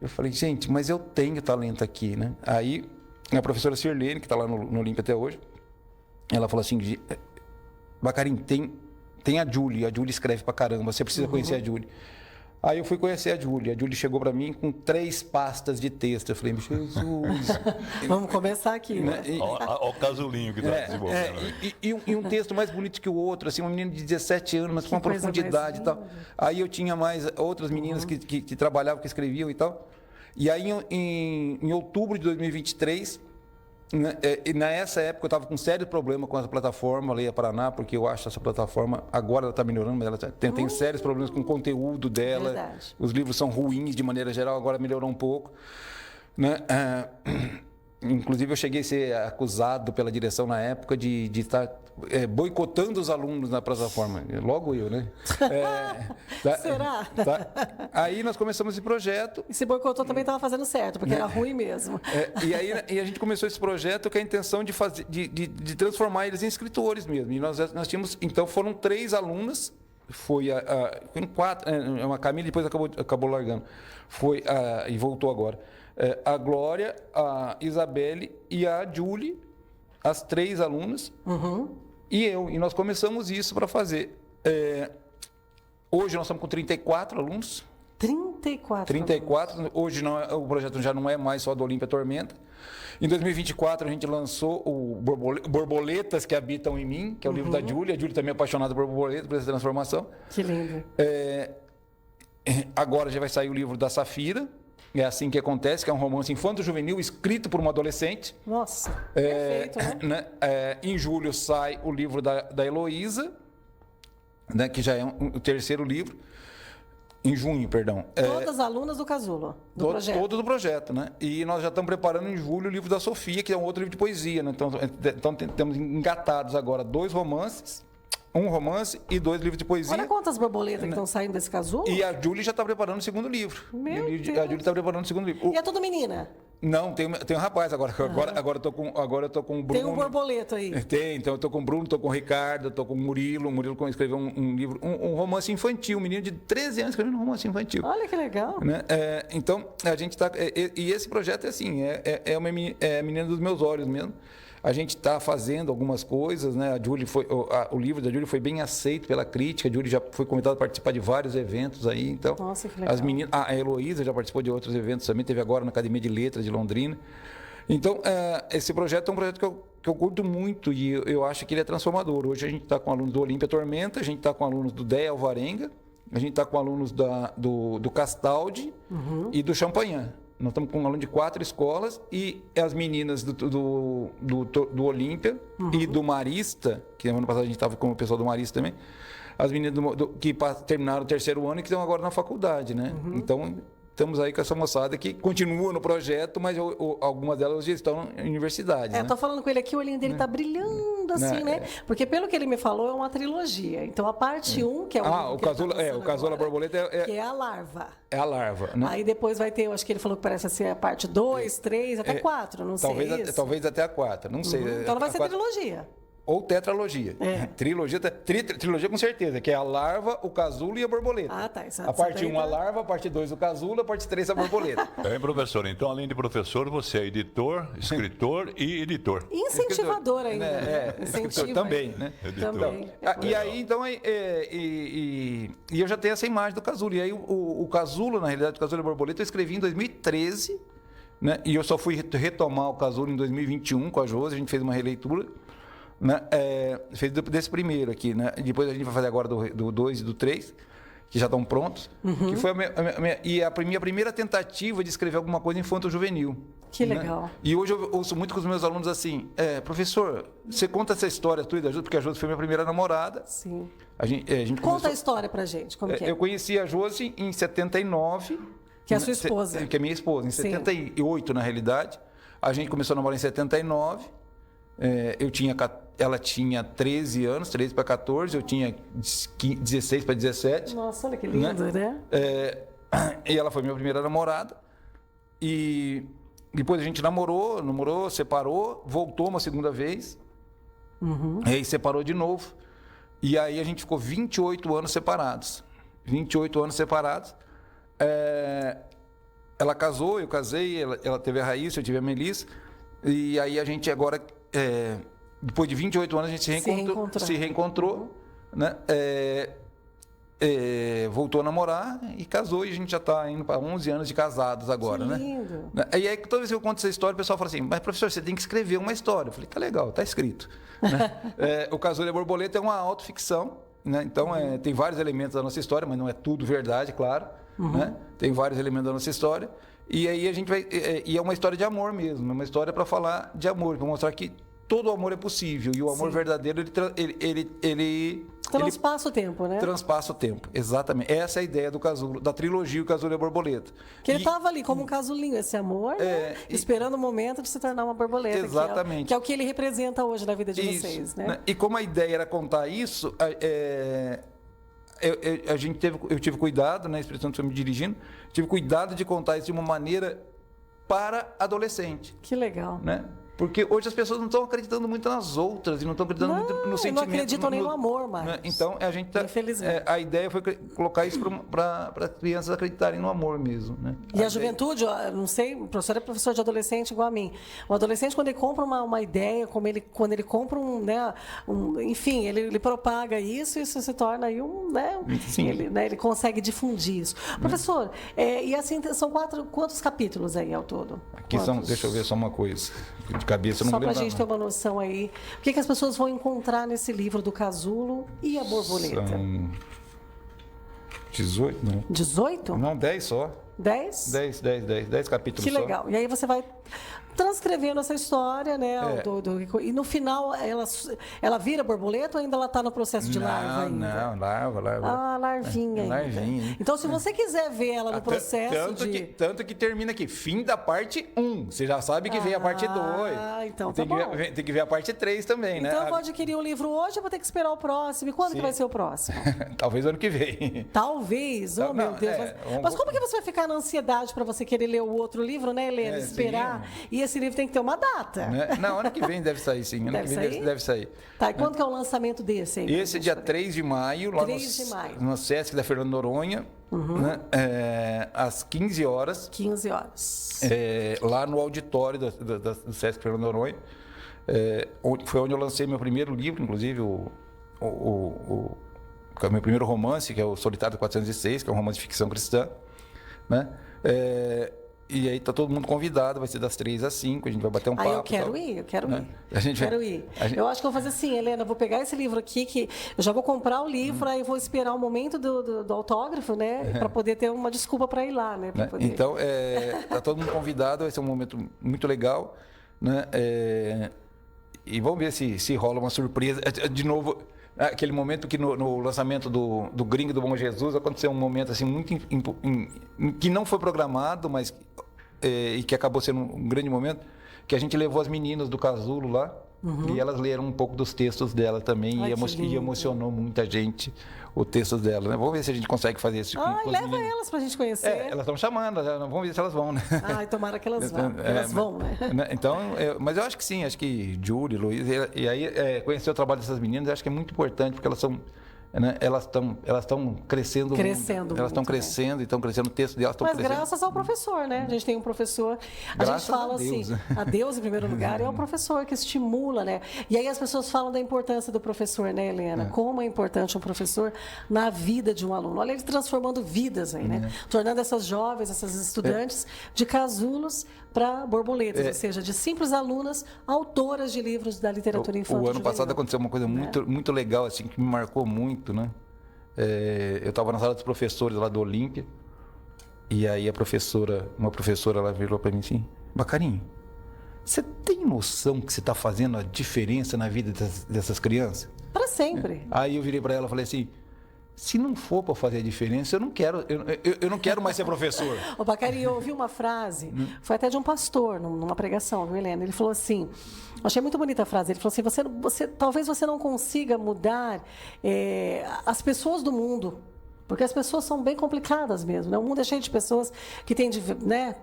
Eu falei, gente, mas eu tenho talento aqui, né? Aí a professora Sirlene, que está lá no Olímpia até hoje, ela falou assim, Bacarim, tem a Julie escreve pra caramba, você precisa conhecer a Julie. Aí eu fui conhecer a Júlia. A Júlia chegou para mim com 3 pastas de texto. Eu falei, Jesus. Vamos começar aqui, né? Olha o casulinho que está desenvolvendo. E um texto mais bonito que o outro, assim, uma menina de 17 anos, mas com uma coisa profundidade e mais tal. Aí eu tinha mais outras meninas que trabalhavam, que escreviam e tal. E aí, em outubro de 2023, né, nessa época eu estava com sério problema com essa plataforma, Leia Paraná, porque eu acho essa plataforma, agora ela está melhorando, mas ela tem sérios problemas com o conteúdo dela. Verdade. Os livros são ruins de maneira geral, agora melhorou um pouco. Né? Inclusive, eu cheguei a ser acusado pela direção na época de estar boicotando os alunos na plataforma. Logo eu, né? Será? Aí nós começamos esse projeto. E se boicotou também estava fazendo certo, porque era ruim mesmo. E a gente começou esse projeto com a intenção de transformar eles em escritores mesmo. E nós tínhamos, então foram 3 alunas, foi 4, uma Camila depois acabou largando, e voltou agora. A Glória, a Isabelle e a Julie, as 3 alunas, e eu. E nós começamos isso para fazer. Hoje nós estamos com 34 alunos. 34. 34. Hoje o projeto já não é mais só do Olímpia Tormenta. Em 2024 a gente lançou o Borboletas que Habitam em Mim, que é o livro da Júlia. A Júlia também é apaixonada por borboleta, por essa transformação. Que lindo. Agora já vai sair o livro da Safira. É assim que acontece, que é um romance infanto-juvenil escrito por uma adolescente. Nossa, perfeito, né? Em julho sai o livro da Heloísa, né, que já é o 3º livro. Em junho, perdão. Todas alunas do Casulo, do projeto. Todo do projeto, né? E nós já estamos preparando em julho o livro da Sofia, que é um outro livro de poesia, né? Então temos engatados agora 2 romances, um romance e 2 livros de poesia. Olha quantas borboletas que estão saindo desse Casulo. E a Júlia já está preparando o 2º livro. Meu Deus. A Júlia está preparando o 2º livro. E é tudo menina? Não, tem um rapaz agora. Agora eu tô com o Bruno. Tem um borboleto aí. Tem, então eu tô com o Bruno, tô com o Ricardo, tô com o Murilo. O Murilo escreveu um livro, um romance infantil, um menino de 13 anos escrevendo um romance infantil. Olha que legal. Né? Então, a gente está. E esse projeto é assim, é uma menina dos meus olhos mesmo. A gente está fazendo algumas coisas, né? O livro da Júlia foi bem aceito pela crítica. A Júlia já foi convidada a participar de vários eventos aí. Então, nossa, que legal. as meninas, a Heloísa já participou de outros eventos também, teve agora na Academia de Letras de Londrina. Então, esse projeto é um projeto que eu curto muito e eu acho que ele é transformador. Hoje a gente está com alunos do Olímpia Tormenta, a gente está com alunos do DEA Alvarenga, a gente está com alunos do Castaldi e do Champagnat. Nós estamos com um aluno de 4 escolas e as meninas do Olímpia e do Marista, que ano passado a gente estava com o pessoal do Marista também, as meninas que terminaram o 3º ano e que estão agora na faculdade, né? Então, estamos aí com essa moçada que continua no projeto, mas algumas delas já estão em universidades. Eu tô falando com ele aqui, o olhinho dele tá brilhando assim, né? Porque pelo que ele me falou, é uma trilogia. Então a parte 1, que é o Casulo Borboleta que é a larva. É a larva, né? Aí depois vai ter, eu acho que ele falou que parece ser a parte 2, 3, até 4, não sei. Talvez até a 4, não sei. Então não vai ser trilogia. Ou tetralogia. Trilogia com certeza, que é a larva, o casulo e a borboleta. Ah, tá. A parte 1 a larva, a parte 2 o casulo, a parte 3 a borboleta. Professor, então além de professor, você é editor, escritor e editor. E incentivador ainda. Escritor também, né? Também. E aí, então, e eu já tenho essa imagem do casulo. E aí o casulo, na realidade, o casulo e a borboleta, eu escrevi em 2013, né? E eu só fui retomar o casulo em 2021 com a Josi, a gente fez uma releitura. Né? Fez desse primeiro aqui, né? Depois a gente vai fazer agora do 2 e do 3, que já estão prontos. Que foi a minha primeira tentativa de escrever alguma coisa infanto-juvenil. Que né? legal. E hoje eu ouço muito com os meus alunos assim, professor, você conta essa história tua e da Josi, porque a Josi foi minha primeira namorada. Sim. A gente Conta a história pra gente, como que é? Eu conheci a Josi em 79. Que é a sua esposa. Que é minha esposa, em 78 na realidade. A gente começou a namorar em 79. Ela tinha 13 anos, 13 para 14, eu tinha 16 para 17. Nossa, olha que lindo, né? E ela foi minha primeira namorada. E depois a gente namorou, separou, voltou uma segunda vez. E aí separou de novo. E aí a gente ficou 28 anos separados. 28 anos separados. Ela casou, eu casei, ela teve a Raíssa, eu tive a Melissa. E aí a gente agora... depois de 28 anos a gente se reencontrou, né? voltou a namorar e casou, e a gente já está indo para 11 anos de casados agora, Que lindo. né? E aí, toda vez que eu conto essa história, o pessoal fala assim, mas professor, você tem que escrever uma história. Eu falei, tá legal, tá escrito. Né? O Casulo e a Borboleta é uma autoficção, né? Então, tem vários elementos da nossa história, mas não é tudo verdade, claro. Né? Tem vários elementos da nossa história. E aí a gente vai... E é uma história de amor mesmo, é uma história para falar de amor, para mostrar que todo amor é possível. E o amor verdadeiro, ele Transpassa o tempo, né? transpassa o tempo, exatamente. Essa é a ideia do Casulo, da trilogia O Casulo e a Borboleta. Que ele estava ali como um casulinho, esse amor, né? Esperando o momento de se tornar uma borboleta. Exatamente. Que é o que ele representa hoje na vida de vocês, né? E como a ideia era contar isso, eu tive cuidado, né? A Espírito Santo foi me dirigindo, tive cuidado de contar isso de uma maneira para adolescente. Que legal. Né? Porque hoje as pessoas não estão acreditando muito nas outras e não estão acreditando muito no sentimento. Não acreditam nem no amor mais. Né? Então, a gente Infelizmente. a ideia foi colocar isso para as crianças acreditarem no amor mesmo. Né? E a juventude, não sei, o professor é professor de adolescente igual a mim. O adolescente, quando ele compra uma ideia, quando ele compra enfim, ele propaga isso se torna aí Sim. ele consegue difundir isso. Professor, e assim, são quantos capítulos aí ao todo? Aqui são, deixa eu ver só uma coisa. De cabeça, eu não Só vou para a lembrar, gente ter uma noção aí. O que as pessoas vão encontrar nesse livro do Casulo e a Borboleta? São 18? Não. 18? Não, 10 só. 10? 10 capítulos Que só. legal. E aí você vai transcrevendo essa história, né? E no final, ela vira borboleta ou ainda ela está no processo de larva ainda? Não, larva. Ah, larvinha ainda. Larvinha. Então, se você quiser ver ela no processo tanto que termina aqui, fim da parte 1. Você já sabe que vem a parte 2. Ah, então tem tá que bom. tem que ver a parte 3 também, né? Então, eu vou adquirir o livro hoje, eu vou ter que esperar o próximo. E quando que vai ser o próximo? Talvez ano que vem. Talvez, oh meu Deus. Mas como que você vai ficar na ansiedade para você querer ler o outro livro, né, Helena? Esperar. Sim. E esse livro tem que ter uma data. Né? Não, ano que vem deve sair, sim. Ano que vem deve sair. Tá, e quando que é o lançamento desse aí? Esse é dia 3 de maio, lá no Sesc da Fernando Noronha, né? Às 15 horas. 15 horas. Lá no auditório do Sesc Fernando Noronha. Foi onde eu lancei meu primeiro livro, inclusive, o meu primeiro romance, que é o Solitário 406, que é um romance de ficção cristã. Né? E aí tá todo mundo convidado, vai ser das 3 às 5, a gente vai bater um papo. Eu quero ir. Quero ir. Eu acho que eu vou fazer assim, Helena, vou pegar esse livro aqui, que eu já vou comprar o livro, aí vou esperar o momento do autógrafo, né? Para poder ter uma desculpa para ir lá, né? Poder... Então, tá todo mundo convidado, vai ser um momento muito legal, né? E vamos ver se rola uma surpresa. De novo, aquele momento que no lançamento do Gringo do Bom Jesus aconteceu um momento assim muito que não foi programado, mas e que acabou sendo um grande momento, que a gente levou as meninas do Casulo lá e elas leram um pouco dos textos dela também. E emocionou muita gente o texto dela, né? Vamos ver se a gente consegue fazer isso. Leva elas pra gente conhecer. Elas estão chamando, vamos ver se elas vão, né? Tomara que elas vão. Elas vão, né? Então, mas eu acho que sim, acho que Júlia, Luiz, e aí conhecer o trabalho dessas meninas, eu acho que é muito importante, porque elas são... Né? Elas estão crescendo. Elas estão crescendo e estão crescendo, o texto delas estão crescendo. Mas graças ao professor, né? A gente tem um professor. A gente fala assim, a Deus em primeiro lugar, é o professor que estimula, né? E aí as pessoas falam da importância do professor, né, Helena? Como é importante um professor na vida de um aluno. Olha, ele transformando vidas aí, né? Tornando essas jovens, essas estudantes, de casulos para borboletas, ou seja, de simples alunas, autoras de livros da literatura infantil. O ano passado aconteceu uma coisa muito legal, assim, que me marcou muito, né? Eu estava na sala dos professores lá do Olímpia, e aí uma professora lá virou para mim assim: Bacarinho, você tem noção que você está fazendo a diferença na vida dessas crianças? Para sempre. Aí eu virei para ela e falei assim: se não for para fazer a diferença, eu não quero mais ser professor. Ô, Bacarinho, eu ouvi uma frase, foi até de um pastor, numa pregação, viu, Helena? Ele falou assim, eu achei muito bonita a frase, ele falou assim, talvez você não consiga mudar as pessoas do mundo, porque as pessoas são bem complicadas mesmo, né? O mundo é cheio de pessoas que têm, né,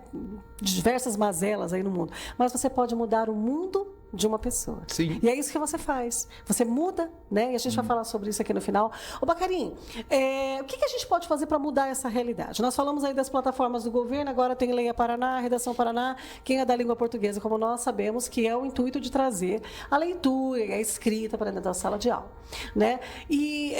diversas mazelas aí no mundo, mas você pode mudar o mundo de uma pessoa. Sim. E é isso que você faz. Você muda, né? E a gente vai falar sobre isso aqui no final. Ô, Bacarinho, o que a gente pode fazer para mudar essa realidade? Nós falamos aí das plataformas do governo, agora tem Leia Paraná, Redação Paraná, quem é da língua portuguesa, como nós sabemos, que é o intuito de trazer a leitura e a escrita para dentro da sala de aula, né? E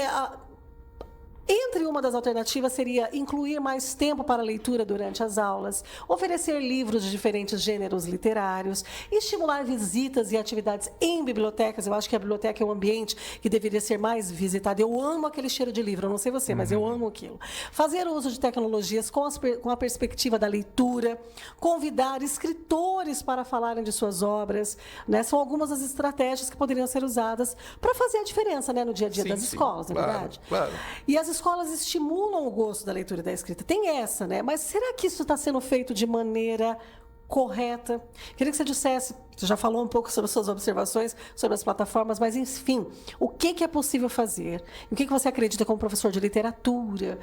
Entre uma das alternativas seria incluir mais tempo para leitura durante as aulas, oferecer livros de diferentes gêneros literários, estimular visitas e atividades em bibliotecas. Eu acho que a biblioteca é um ambiente que deveria ser mais visitado. Eu amo aquele cheiro de livro, eu não sei você, mas eu amo aquilo. Fazer uso de tecnologias com a perspectiva da leitura, convidar escritores para falarem de suas obras, né? São algumas das estratégias que poderiam ser usadas para fazer a diferença, né, no dia a dia das escolas, não é verdade? Claro. E as escolas estimulam o gosto da leitura e da escrita. Tem essa, né? Mas será que isso está sendo feito de maneira correta? Queria que você dissesse, você já falou um pouco sobre as suas observações sobre as plataformas, mas, enfim, o que é possível fazer? O que você acredita como professor de literatura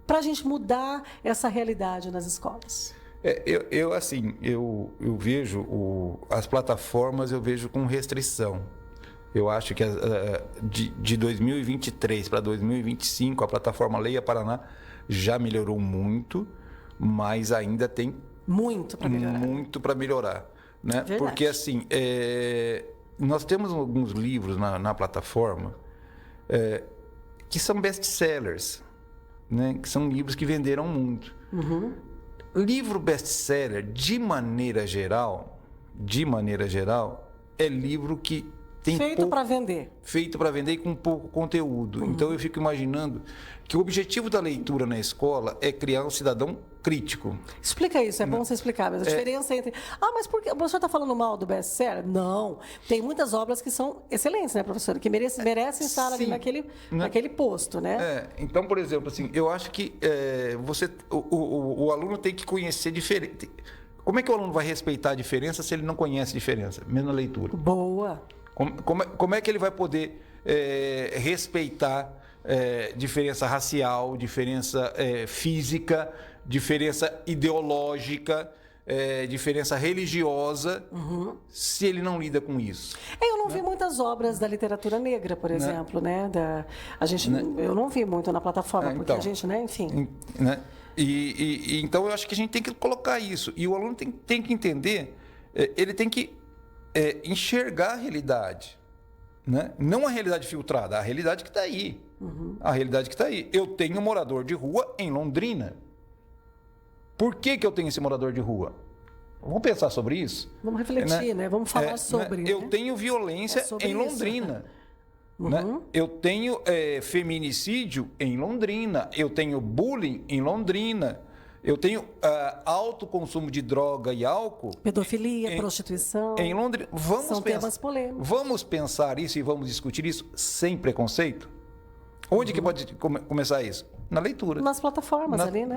para a gente mudar essa realidade nas escolas? Eu vejo as plataformas, eu vejo com restrição. Eu acho que de 2023 para 2025, a plataforma Leia Paraná já melhorou muito, mas ainda tem muito para melhorar. Muito para melhorar, né? Porque, assim, nós temos alguns livros na plataforma que são best-sellers, né? Que são livros que venderam muito. Livro best-seller, de maneira geral, é livro que tem feito para vender. Feito para vender e com pouco conteúdo. Então, eu fico imaginando que o objetivo da leitura na escola é criar um cidadão crítico. Explica isso, é bom você explicar. Mas a diferença entre... mas por que o professor está falando mal do best-seller? Não. Tem muitas obras que são excelentes, né, professor? Que merecem estar ali naquele posto, né? Então, por exemplo, assim, eu acho que o aluno tem que conhecer diferente. Como é que o aluno vai respeitar a diferença se ele não conhece a diferença, mesmo na leitura? Boa. Como é que ele vai poder respeitar diferença racial, diferença física, diferença ideológica, diferença religiosa, se ele não lida com isso? Eu não vi muitas obras da literatura negra, por exemplo, né? Eu não vi muito na plataforma, porque então, a gente, né? Enfim. Né? Então, eu acho que a gente tem que colocar isso. E o aluno tem que entender, ele tem que enxergar a realidade, né? Não a realidade filtrada, a realidade que está aí. A realidade que está aí. Eu tenho um morador de rua em Londrina. Por que eu tenho esse morador de rua? Vamos pensar sobre isso? Vamos refletir, né? Vamos falar sobre. Eu tenho violência em Londrina. Né? Eu tenho feminicídio em Londrina. Eu tenho bullying em Londrina. Eu tenho alto consumo de droga e álcool. Pedofilia, prostituição. Em Londrina. São temas polêmicos. Vamos pensar isso e vamos discutir isso sem preconceito? Onde que pode começar isso? Na leitura. Nas plataformas ali, né?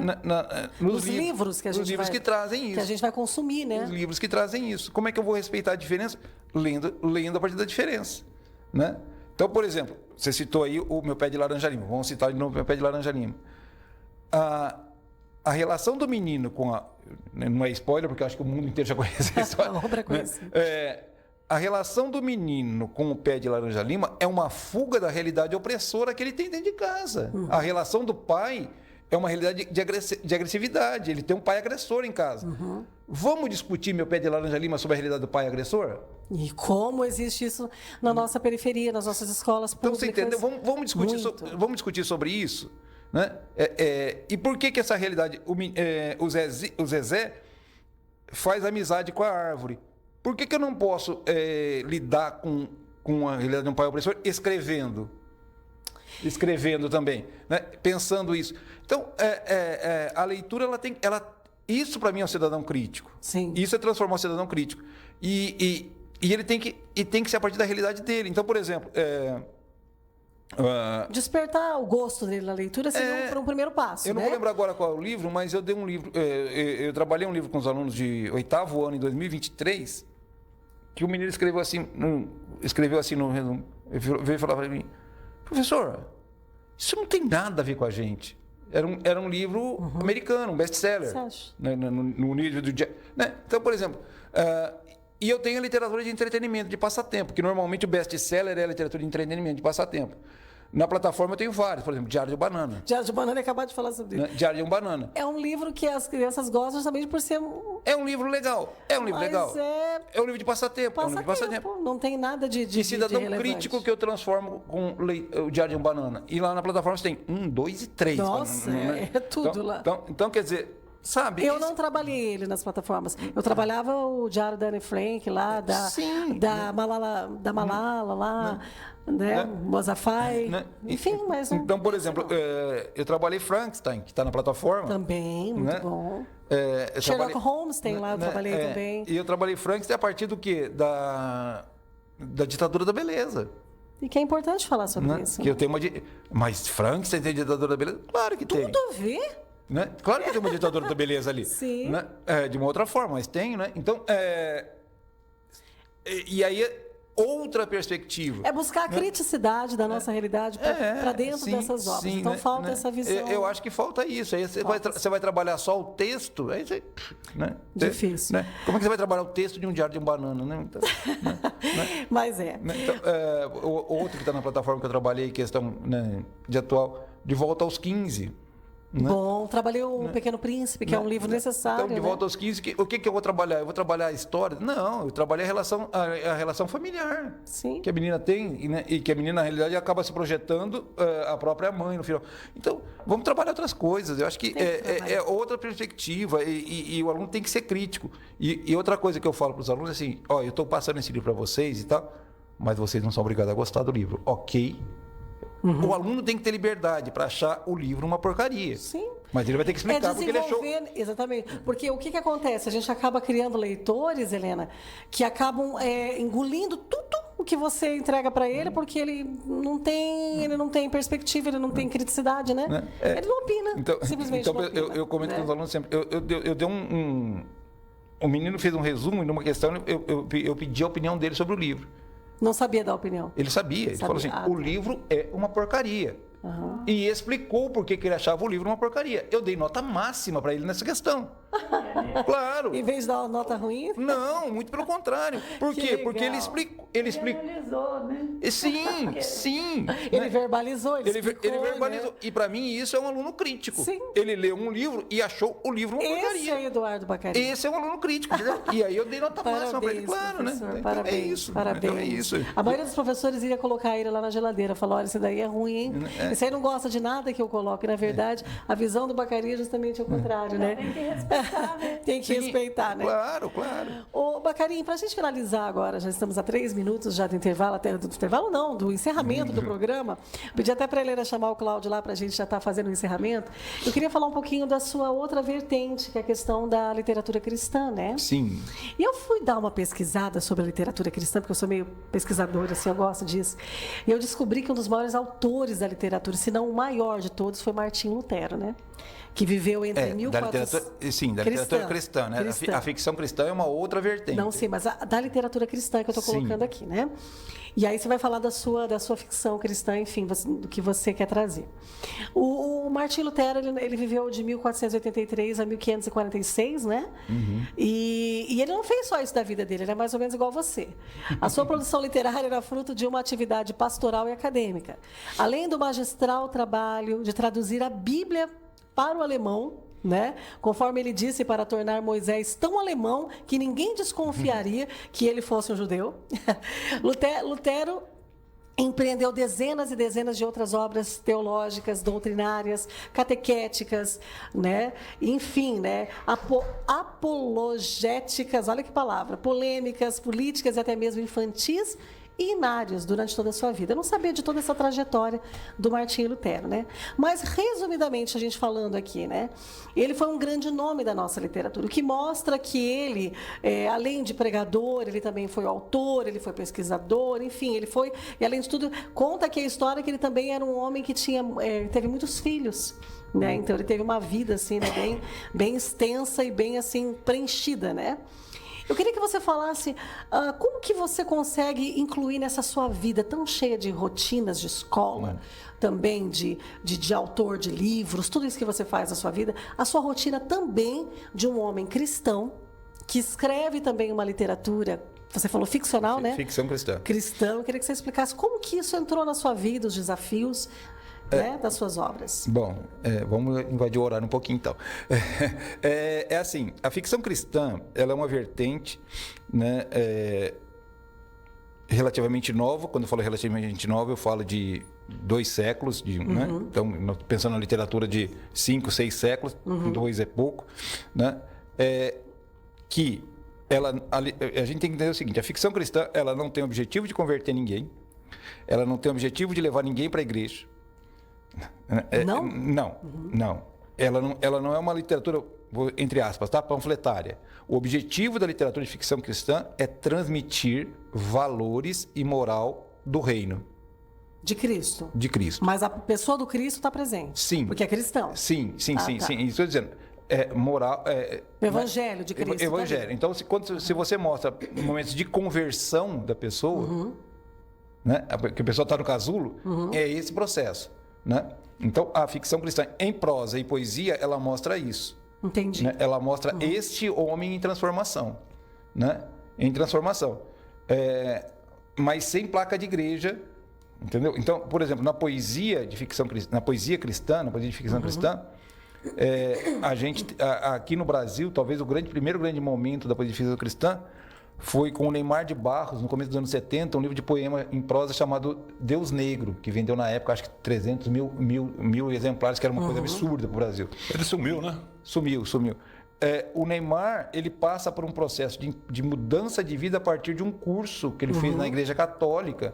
Nos livros que a gente que trazem isso. Que a gente vai consumir, né? Os livros que trazem isso. Como é que eu vou respeitar a diferença? Lendo a partir da diferença, né? Então, por exemplo, você citou aí o Meu Pé de Laranja Lima. Vamos citar de novo o Meu Pé de Laranja Lima. A relação do menino com a... Não é spoiler, porque eu acho que o mundo inteiro já conhece a história. A relação do menino com o Pé de Laranja Lima é uma fuga da realidade opressora que ele tem dentro de casa. A relação do pai é uma realidade de agressividade. Ele tem um pai agressor em casa. Vamos discutir Meu Pé de Laranja Lima sobre a realidade do pai agressor? E como existe isso na nossa periferia, nas nossas escolas públicas? Então, você entendeu? Vamos discutir sobre isso, né? E por que essa realidade... O Zezé faz amizade com a árvore. Por que eu não posso lidar com a realidade de um pai opressor escrevendo? Escrevendo também, né? Pensando isso. Então, a leitura, isso para mim é um cidadão crítico. Sim. Isso é transformar um cidadão crítico. E ele tem que ser a partir da realidade dele. Então, por exemplo... despertar o gosto dele na leitura seria um primeiro passo. Eu não vou lembrar agora qual é o livro, mas eu dei um livro. Eu trabalhei um livro com os alunos de 8º ano em 2023, que o menino escreveu assim no resumo. Ele veio falar para mim: professor, isso não tem nada a ver com a gente. Era um livro americano, um best-seller. No nível do dia. Né? Então, por exemplo. E eu tenho a literatura de entretenimento, de passatempo, que normalmente o best-seller é a literatura de entretenimento, de passatempo. Na plataforma eu tenho vários, por exemplo, Diário de Banana. Diário de Banana, acabar de falar sobre isso. Né? Diário de um Banana. É um livro que as crianças gostam justamente por ser É um livro legal. É um livro Mas legal. é É um livro de passatempo. É um livro de passatempo. não tem nada de De cidadão relevante. crítico que eu transformo com o Diário de um Banana. E lá na plataforma você tem 1, 2 e 3. Nossa, é tudo lá. Então, quer dizer, sabe? Eu não trabalhei ele nas plataformas. Eu trabalhava o Diário da Anne Frank lá, da Malala lá, né? Mozafai. Né? Enfim, mas... Então, por exemplo, eu trabalhei Frankenstein, que está na plataforma. Também, muito né? bom. Eu Sherlock trabalhei- Holmes tem lá, eu trabalhei também. E eu trabalhei Frankenstein a partir do quê? Da ditadura da beleza. E que é importante falar sobre Né? isso. Que eu tenho Mas Frankenstein tem ditadura da beleza? Claro que tem. Tudo a ver? Né? Claro que tem uma ditadura da beleza ali. Sim. Né? De uma outra forma, mas tem, né? Então, e aí, outra perspectiva. É buscar a criticidade da nossa realidade para dentro sim, dessas obras. sim, Então né? falta Né? essa visão. Eu acho que falta isso. Aí você vai trabalhar só o texto, aí você. Né? Difícil. Né? Como é que você vai trabalhar o texto de um Diário de um Banana? Né? Então, Mas é. né? Então, outro que está na plataforma que eu trabalhei, questão, né, de atual, De Volta aos 15. Né? Bom, trabalhei o Pequeno Príncipe, que é um livro necessário. Então, De Volta aos 15, o que eu vou trabalhar? Eu vou trabalhar a história? Não, eu trabalhei a relação familiar. Sim. Que a menina tem, né? E que a menina, na realidade, acaba se projetando a própria mãe no final. Então, vamos trabalhar outras coisas. Eu acho que é outra perspectiva e o aluno tem que ser crítico. E outra coisa que eu falo para os alunos é assim, ó, eu estou passando esse livro para vocês e tal, mas vocês não são obrigados a gostar do livro. Ok? O aluno tem que ter liberdade para achar o livro uma porcaria. Sim. Mas ele vai ter que explicar porque ele achou. Exatamente. Porque o que acontece? A gente acaba criando leitores, Helena, que acabam engolindo tudo o que você entrega para ele, porque ele não tem perspectiva, ele não tem criticidade, né? Ele não opina. Então, simplesmente então não opina, eu comento né? com os alunos sempre. Eu dei o menino fez um resumo e numa questão eu pedi a opinião dele sobre o livro. Não sabia dar opinião. Ele sabia. Ele falou assim: o livro é uma porcaria. Uhum. E explicou por que ele achava o livro uma porcaria. Eu dei nota máxima para ele nessa questão. Claro. Em vez de dar uma nota ruim? Não, muito pelo contrário. Por Que quê? legal. Porque ele explicou. Realizou, né? Sim. Ele né? verbalizou, ele Ele explicou, verbalizou. né? E para mim isso é um aluno crítico. Sim. Ele leu um livro e achou o livro uma Esse porcaria. é Eduardo Bacari. Esse é um aluno crítico, entendeu? E aí eu dei nota máxima para ele, claro, né? professor, Então parabéns, é isso. parabéns. Então é isso. A maioria dos professores iria colocar ele lá na geladeira, falar, olha, esse daí é ruim, hein? Esse aí não gosta de nada que eu coloque. E, na verdade, a visão do Bacari é justamente o contrário, né? Tem que respeitar, né? Tem que respeitar, né? Claro. Ô, Bacarim, para a gente finalizar agora, já estamos a 3 minutos já do intervalo, até do intervalo não, do encerramento do programa. Pedi até para a Helena chamar o Cláudio lá para a gente já estar fazendo o encerramento. Eu queria falar um pouquinho da sua outra vertente, que é a questão da literatura cristã, né? Sim. E eu fui dar uma pesquisada sobre a literatura cristã, porque eu sou meio pesquisadora, assim, eu gosto disso. E eu descobri que um dos maiores autores da literatura, se não o maior de todos, foi Martinho Lutero, né? Que viveu entre 1400... da literatura cristã, né? A ficção cristã é uma outra vertente. Não, sim, mas da literatura cristã que eu estou colocando aqui, né? E aí você vai falar da sua ficção cristã, enfim, do que você quer trazer. O Martinho Lutero, ele viveu de 1483 a 1546, né? E ele não fez só isso da vida dele, ele é mais ou menos igual você. A sua produção literária era fruto de uma atividade pastoral e acadêmica. Além do magistral trabalho de traduzir a Bíblia para o alemão, né? Conforme ele disse, para tornar Moisés tão alemão que ninguém desconfiaria que ele fosse um judeu. Lutero empreendeu dezenas e dezenas de outras obras teológicas, doutrinárias, catequéticas, né? Enfim, né? Apologéticas, olha que palavra, polêmicas, políticas e até mesmo infantis e inários durante toda a sua vida. Eu não sabia de toda essa trajetória do Martinho Lutero, né? Mas, resumidamente, a gente falando aqui, né? Ele foi um grande nome da nossa literatura, o que mostra que ele, além de pregador, ele também foi autor, ele foi pesquisador, enfim, ele foi... E, além de tudo, conta aqui a história que ele também era um homem que teve muitos filhos, né? Então, ele teve uma vida, assim, né? bem extensa e bem, assim, preenchida, né? Eu queria que você falasse como que você consegue incluir nessa sua vida tão cheia de rotinas de escola, também de autor de livros, tudo isso que você faz na sua vida, a sua rotina também de um homem cristão, que escreve também uma literatura Você falou ficcional, né? Ficção cristã. Cristão. Eu queria que você explicasse como que isso entrou na sua vida, os desafios, né, das suas obras. Bom, vamos invadir o horário um pouquinho então. É assim, a ficção cristã, ela é uma vertente, né, relativamente nova. Quando eu falo relativamente nova, eu falo de 2 séculos, né? Então, pensando na literatura de 5, 6 séculos, 2 é pouco, né? Que a gente tem que entender o seguinte: a ficção cristã, ela não tem o objetivo de converter ninguém, ela não tem o objetivo de levar ninguém para a igreja. Não? Não. Ela não é uma literatura, entre aspas, tá? Panfletária. O objetivo da literatura de ficção cristã é transmitir valores e moral do reino De Cristo. de Cristo. Mas a pessoa do Cristo está presente. Sim. Porque é cristão. Sim. Tá. Estou dizendo, moral. O evangelho de Cristo. Evangelho. Então, se você mostra momentos de conversão da pessoa, né? Que a pessoa está no casulo, é esse processo, né? Então, a ficção cristã em prosa e poesia, ela mostra isso. Entendi. Né? Ela mostra este homem em transformação, né? Em transformação. Mas sem placa de igreja, entendeu? Então, por exemplo, na poesia de ficção cristã, na poesia de ficção cristã, a gente aqui no Brasil, talvez o primeiro grande momento da poesia de ficção cristã foi com o Neymar de Barros, no começo dos anos 70, um livro de poema em prosa chamado Deus Negro, que vendeu na época, acho que 300 mil exemplares, que era uma coisa absurda para o Brasil. Ele sumiu, né? Sumiu. O Neymar, ele passa por um processo de mudança de vida a partir de um curso que ele fez na Igreja Católica.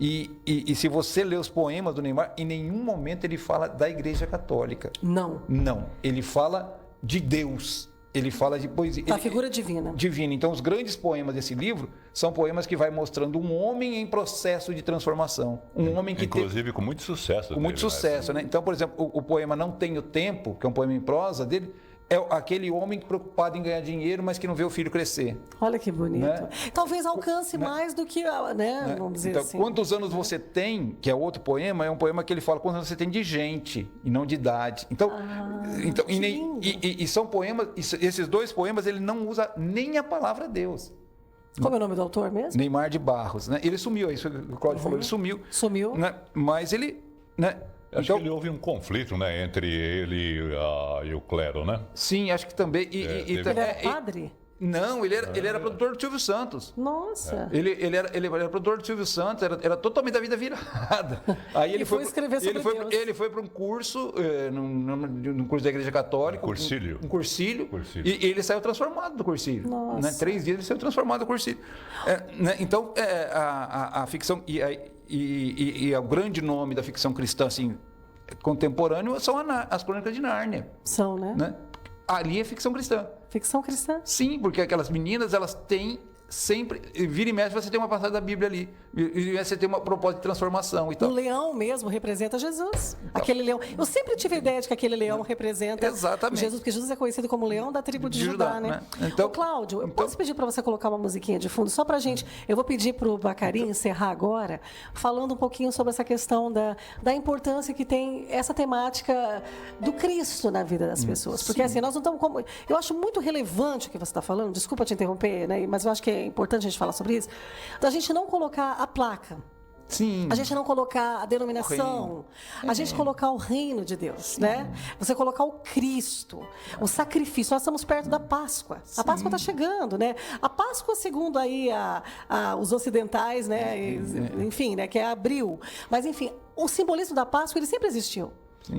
E se você ler os poemas do Neymar, em nenhum momento ele fala da Igreja Católica. Não. Não. Ele fala de Deus. Ele fala de poesia. Da figura divina. Divina. Então, os grandes poemas desse livro são poemas que vai mostrando um homem em processo de transformação. Um homem que Inclusive com muito sucesso. com muito sucesso, né? Então, por exemplo, o poema Não Tenho Tempo, que é um poema em prosa dele, é aquele homem preocupado em ganhar dinheiro, mas que não vê o filho crescer. Olha que bonito. Né? Talvez alcance mais do que, né? Vamos dizer Então, assim. quantos anos você tem, que é outro poema, é um poema que ele fala quantos anos você tem de gente e não de idade. Então, que lindo. e são poemas, esses 2 poemas, ele não usa nem a palavra Deus. Como é o nome do autor mesmo? Neymar de Barros, né? Ele sumiu, isso que o Cláudio falou, ele sumiu. Sumiu. Né? Mas ele, né? Acho que houve um conflito, né, entre ele e o clero, né? Sim, acho que também. Ele era padre? Não, ele era produtor do Silvio Santos. Nossa. Ele era produtor do Silvio Santos, era totalmente da vida virada. Aí ele foi escrever sobre Deus. Ele foi para um curso, num curso da Igreja Católica. Cursílio. Um cursílio. E ele saiu transformado do cursílio. Nossa. Né? 3 dias ele saiu transformado do cursílio. Né? Então, a ficção. E o grande nome da ficção cristã assim, contemporânea são as Crônicas de Nárnia. São, né? Ali é ficção cristã. Ficção cristã. Sim, porque aquelas meninas, elas têm sempre... Vira e mexe, você tem uma passagem da Bíblia ali. E você tem uma proposta de transformação e tal. O leão mesmo representa Jesus. Aquele leão. Eu sempre tive a ideia de que aquele leão representa Exatamente. Jesus, porque Jesus é conhecido como leão da tribo de Judá, né? Então, Ô, Cláudio, eu posso pedir para você colocar uma musiquinha de fundo, só para gente. Eu vou pedir para o Bacari encerrar agora, falando um pouquinho sobre essa questão da importância que tem essa temática do Cristo na vida das pessoas. Porque assim, nós não estamos como. Eu acho muito relevante o que você está falando, desculpa te interromper, né? Mas eu acho que é importante a gente falar sobre isso, da gente não colocar a placa. Sim. A gente não colocar a denominação, a gente colocar o reino de Deus, né? Você colocar o Cristo, o sacrifício. Nós estamos perto da Páscoa. A Páscoa está chegando, né? A Páscoa, segundo aí os ocidentais, né? Enfim, né? Que é abril. Mas, enfim, o simbolismo da Páscoa, ele sempre existiu.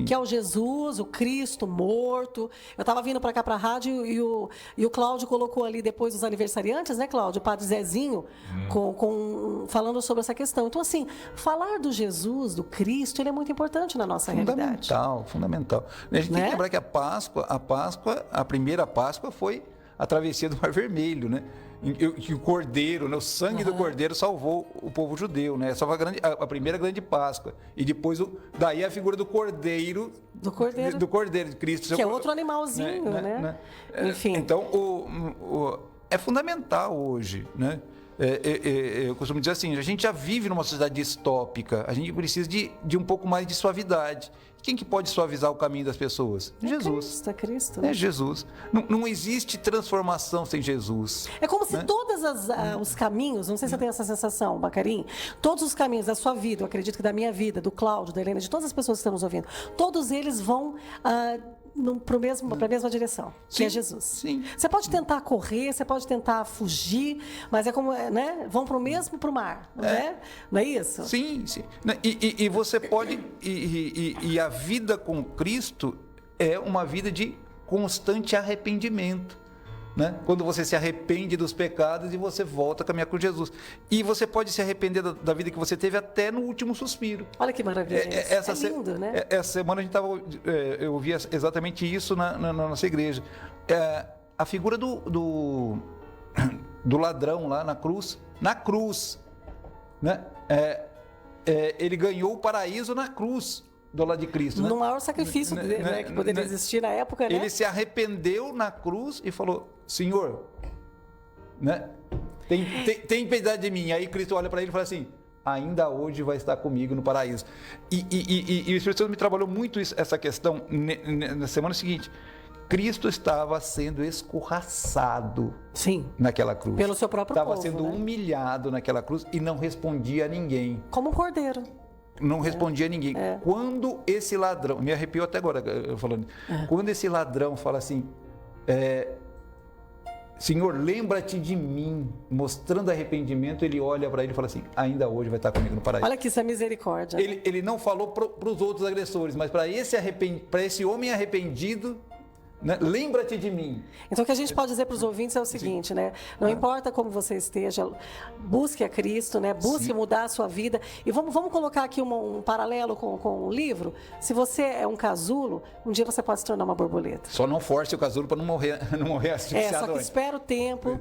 Que é o Jesus, o Cristo morto. Eu estava vindo para cá para a rádio e o Cláudio colocou ali depois os aniversariantes, né, Cláudio? O Padre Zezinho, falando sobre essa questão. Então, assim, falar do Jesus, do Cristo, ele é muito importante na nossa realidade. Fundamental. A gente tem que lembrar que a primeira Páscoa foi a travessia do Mar Vermelho, né? Que o Cordeiro, né? O sangue do Cordeiro salvou o povo judeu, né? Essa foi a primeira grande Páscoa. E depois, daí a figura do Cordeiro. Do Cordeiro de Cristo. Que é outro animalzinho, né? né? Enfim. Então, é fundamental hoje, né? Eu costumo dizer assim, a gente já vive numa sociedade distópica, a gente precisa de um pouco mais de suavidade. Quem que pode suavizar o caminho das pessoas? Jesus. É Cristo. É Jesus. Não existe transformação sem Jesus. É como se né? todos os caminhos, não sei se você tem essa sensação, Bacarim, todos os caminhos da sua vida, eu acredito que da minha vida, do Cláudio, da Helena, de todas as pessoas que estão nos ouvindo, todos eles vão para a mesma direção, que é Jesus. Sim. Você pode tentar correr, você pode tentar fugir, mas é como, né? Vão para o mar, né? Não é isso? Sim, sim. E você pode. E a vida com Cristo é uma vida de constante arrependimento. Né? Quando você se arrepende dos pecados e você volta a caminhar com Jesus. E você pode se arrepender da vida que você teve até no último suspiro. Olha que maravilha. É lindo, né? Essa semana a gente eu ouvi exatamente isso na nossa igreja. A figura do ladrão lá na cruz. Na cruz. Né? Ele ganhou o paraíso na cruz. Do lado de Cristo. No maior sacrifício dele, que poderia existir na época, né? Ele se arrependeu na cruz e falou: Senhor, né? Tem piedade de mim. Aí Cristo olha para ele e fala assim: ainda hoje vai estar comigo no paraíso. E o Espírito Santo me trabalhou muito essa questão na semana seguinte. Cristo estava sendo escorraçado. Sim. Naquela cruz. Pelo seu próprio povo. Estava sendo humilhado naquela cruz e não respondia a ninguém. Como um cordeiro. Não respondia a ninguém. Quando esse ladrão, me arrepiou até agora falando, quando esse ladrão fala assim, Senhor, lembra-te de mim, mostrando arrependimento, ele olha para ele e fala assim, ainda hoje vai estar comigo no paraíso. Olha que isso é misericórdia. Ele não falou para os outros agressores, mas para esse homem arrependido, né? Lembra-te de mim. Então, o que a gente pode dizer para os ouvintes é o seguinte, né? Não importa como você esteja, busque a Cristo, né? Busque mudar a sua vida. E vamos colocar aqui um paralelo com o livro. Se você é um casulo, um dia você pode se tornar uma borboleta. Só não force o casulo para não morrer asfixiado. Só que espera o tempo,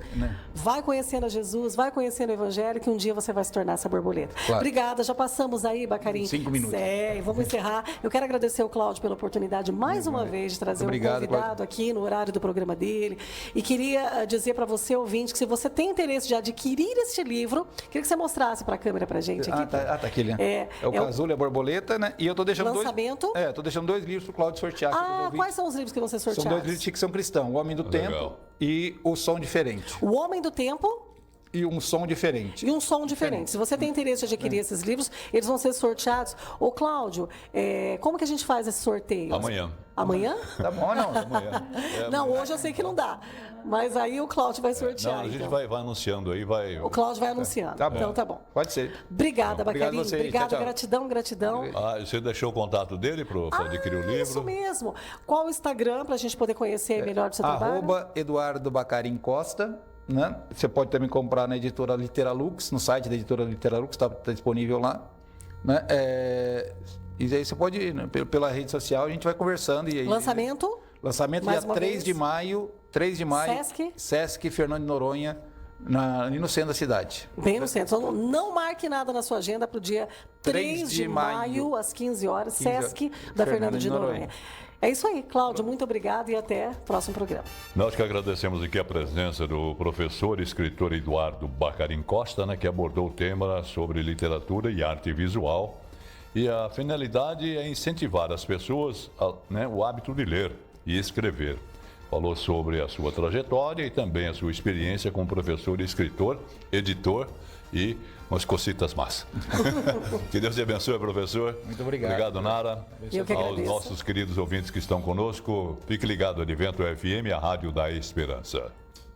vai conhecendo a Jesus, vai conhecendo o Evangelho, que um dia você vai se tornar essa borboleta. Claro. Obrigada, já passamos aí, Bacarim. 5 minutos. Vamos encerrar. Eu quero agradecer ao Cláudio pela oportunidade, mais uma vez, de trazer um convidado aqui no horário do programa dele. E queria dizer para você, ouvinte, que se você tem interesse de adquirir este livro, queria que você mostrasse para a câmera para a gente aqui. Tá aqui, né? É o Casulo e a Borboleta, né? E eu tô deixando lançamento. Tô deixando 2 livros pro Cláudio sortear. Quais são os livros que você sortear? São 2 livros de ficção cristã, O Homem do Tempo e O Som Diferente. O Homem do Tempo e um som diferente. E um som diferente. Se você tem interesse em adquirir esses livros, eles vão ser sorteados. Ô, Cláudio, como que a gente faz esse sorteio? Amanhã. Amanhã? Tá bom, não? Amanhã. Não, hoje eu sei que não dá. Mas aí o Cláudio vai sortear. Não, a gente então. vai anunciando aí, vai. O Cláudio vai anunciando. Tá bom. Então tá bom. Pode ser. Obrigada, Bacarim. Obrigado a vocês. Obrigada, Tchau, tchau. gratidão. Você deixou o contato dele para adquirir o livro? Isso mesmo. Qual o Instagram para a gente poder conhecer melhor do seu trabalho? @Eduardo Bacarim Costa. Né? Você pode também comprar na editora Literalux, no site da editora Literalux, está disponível lá. Né? E aí você pode ir, né? Pela rede social, a gente vai conversando. E aí, Lançamento? Lançamento Mais dia uma 3 vez. de maio. 3 de maio. Sesc Fernando de Noronha, ali no centro da cidade. Bem no centro. Então, não marque nada na sua agenda para o dia 3 de maio, às 15 horas, Sesc da Fernando de Noronha. É isso aí, Cláudio, muito obrigado e até o próximo programa. Nós que agradecemos aqui a presença do professor e escritor Eduardo Bacarim Costa, né, que abordou o tema sobre literatura e arte visual. E a finalidade é incentivar as pessoas o hábito de ler e escrever. Falou sobre a sua trajetória e também a sua experiência como professor e escritor, editor e umas cocitas más. Que Deus te abençoe, professor. Muito obrigado. Obrigado, Nara. Eu que agradeço. Aos nossos queridos ouvintes que estão conosco, fique ligado, Advento FM, a rádio da esperança.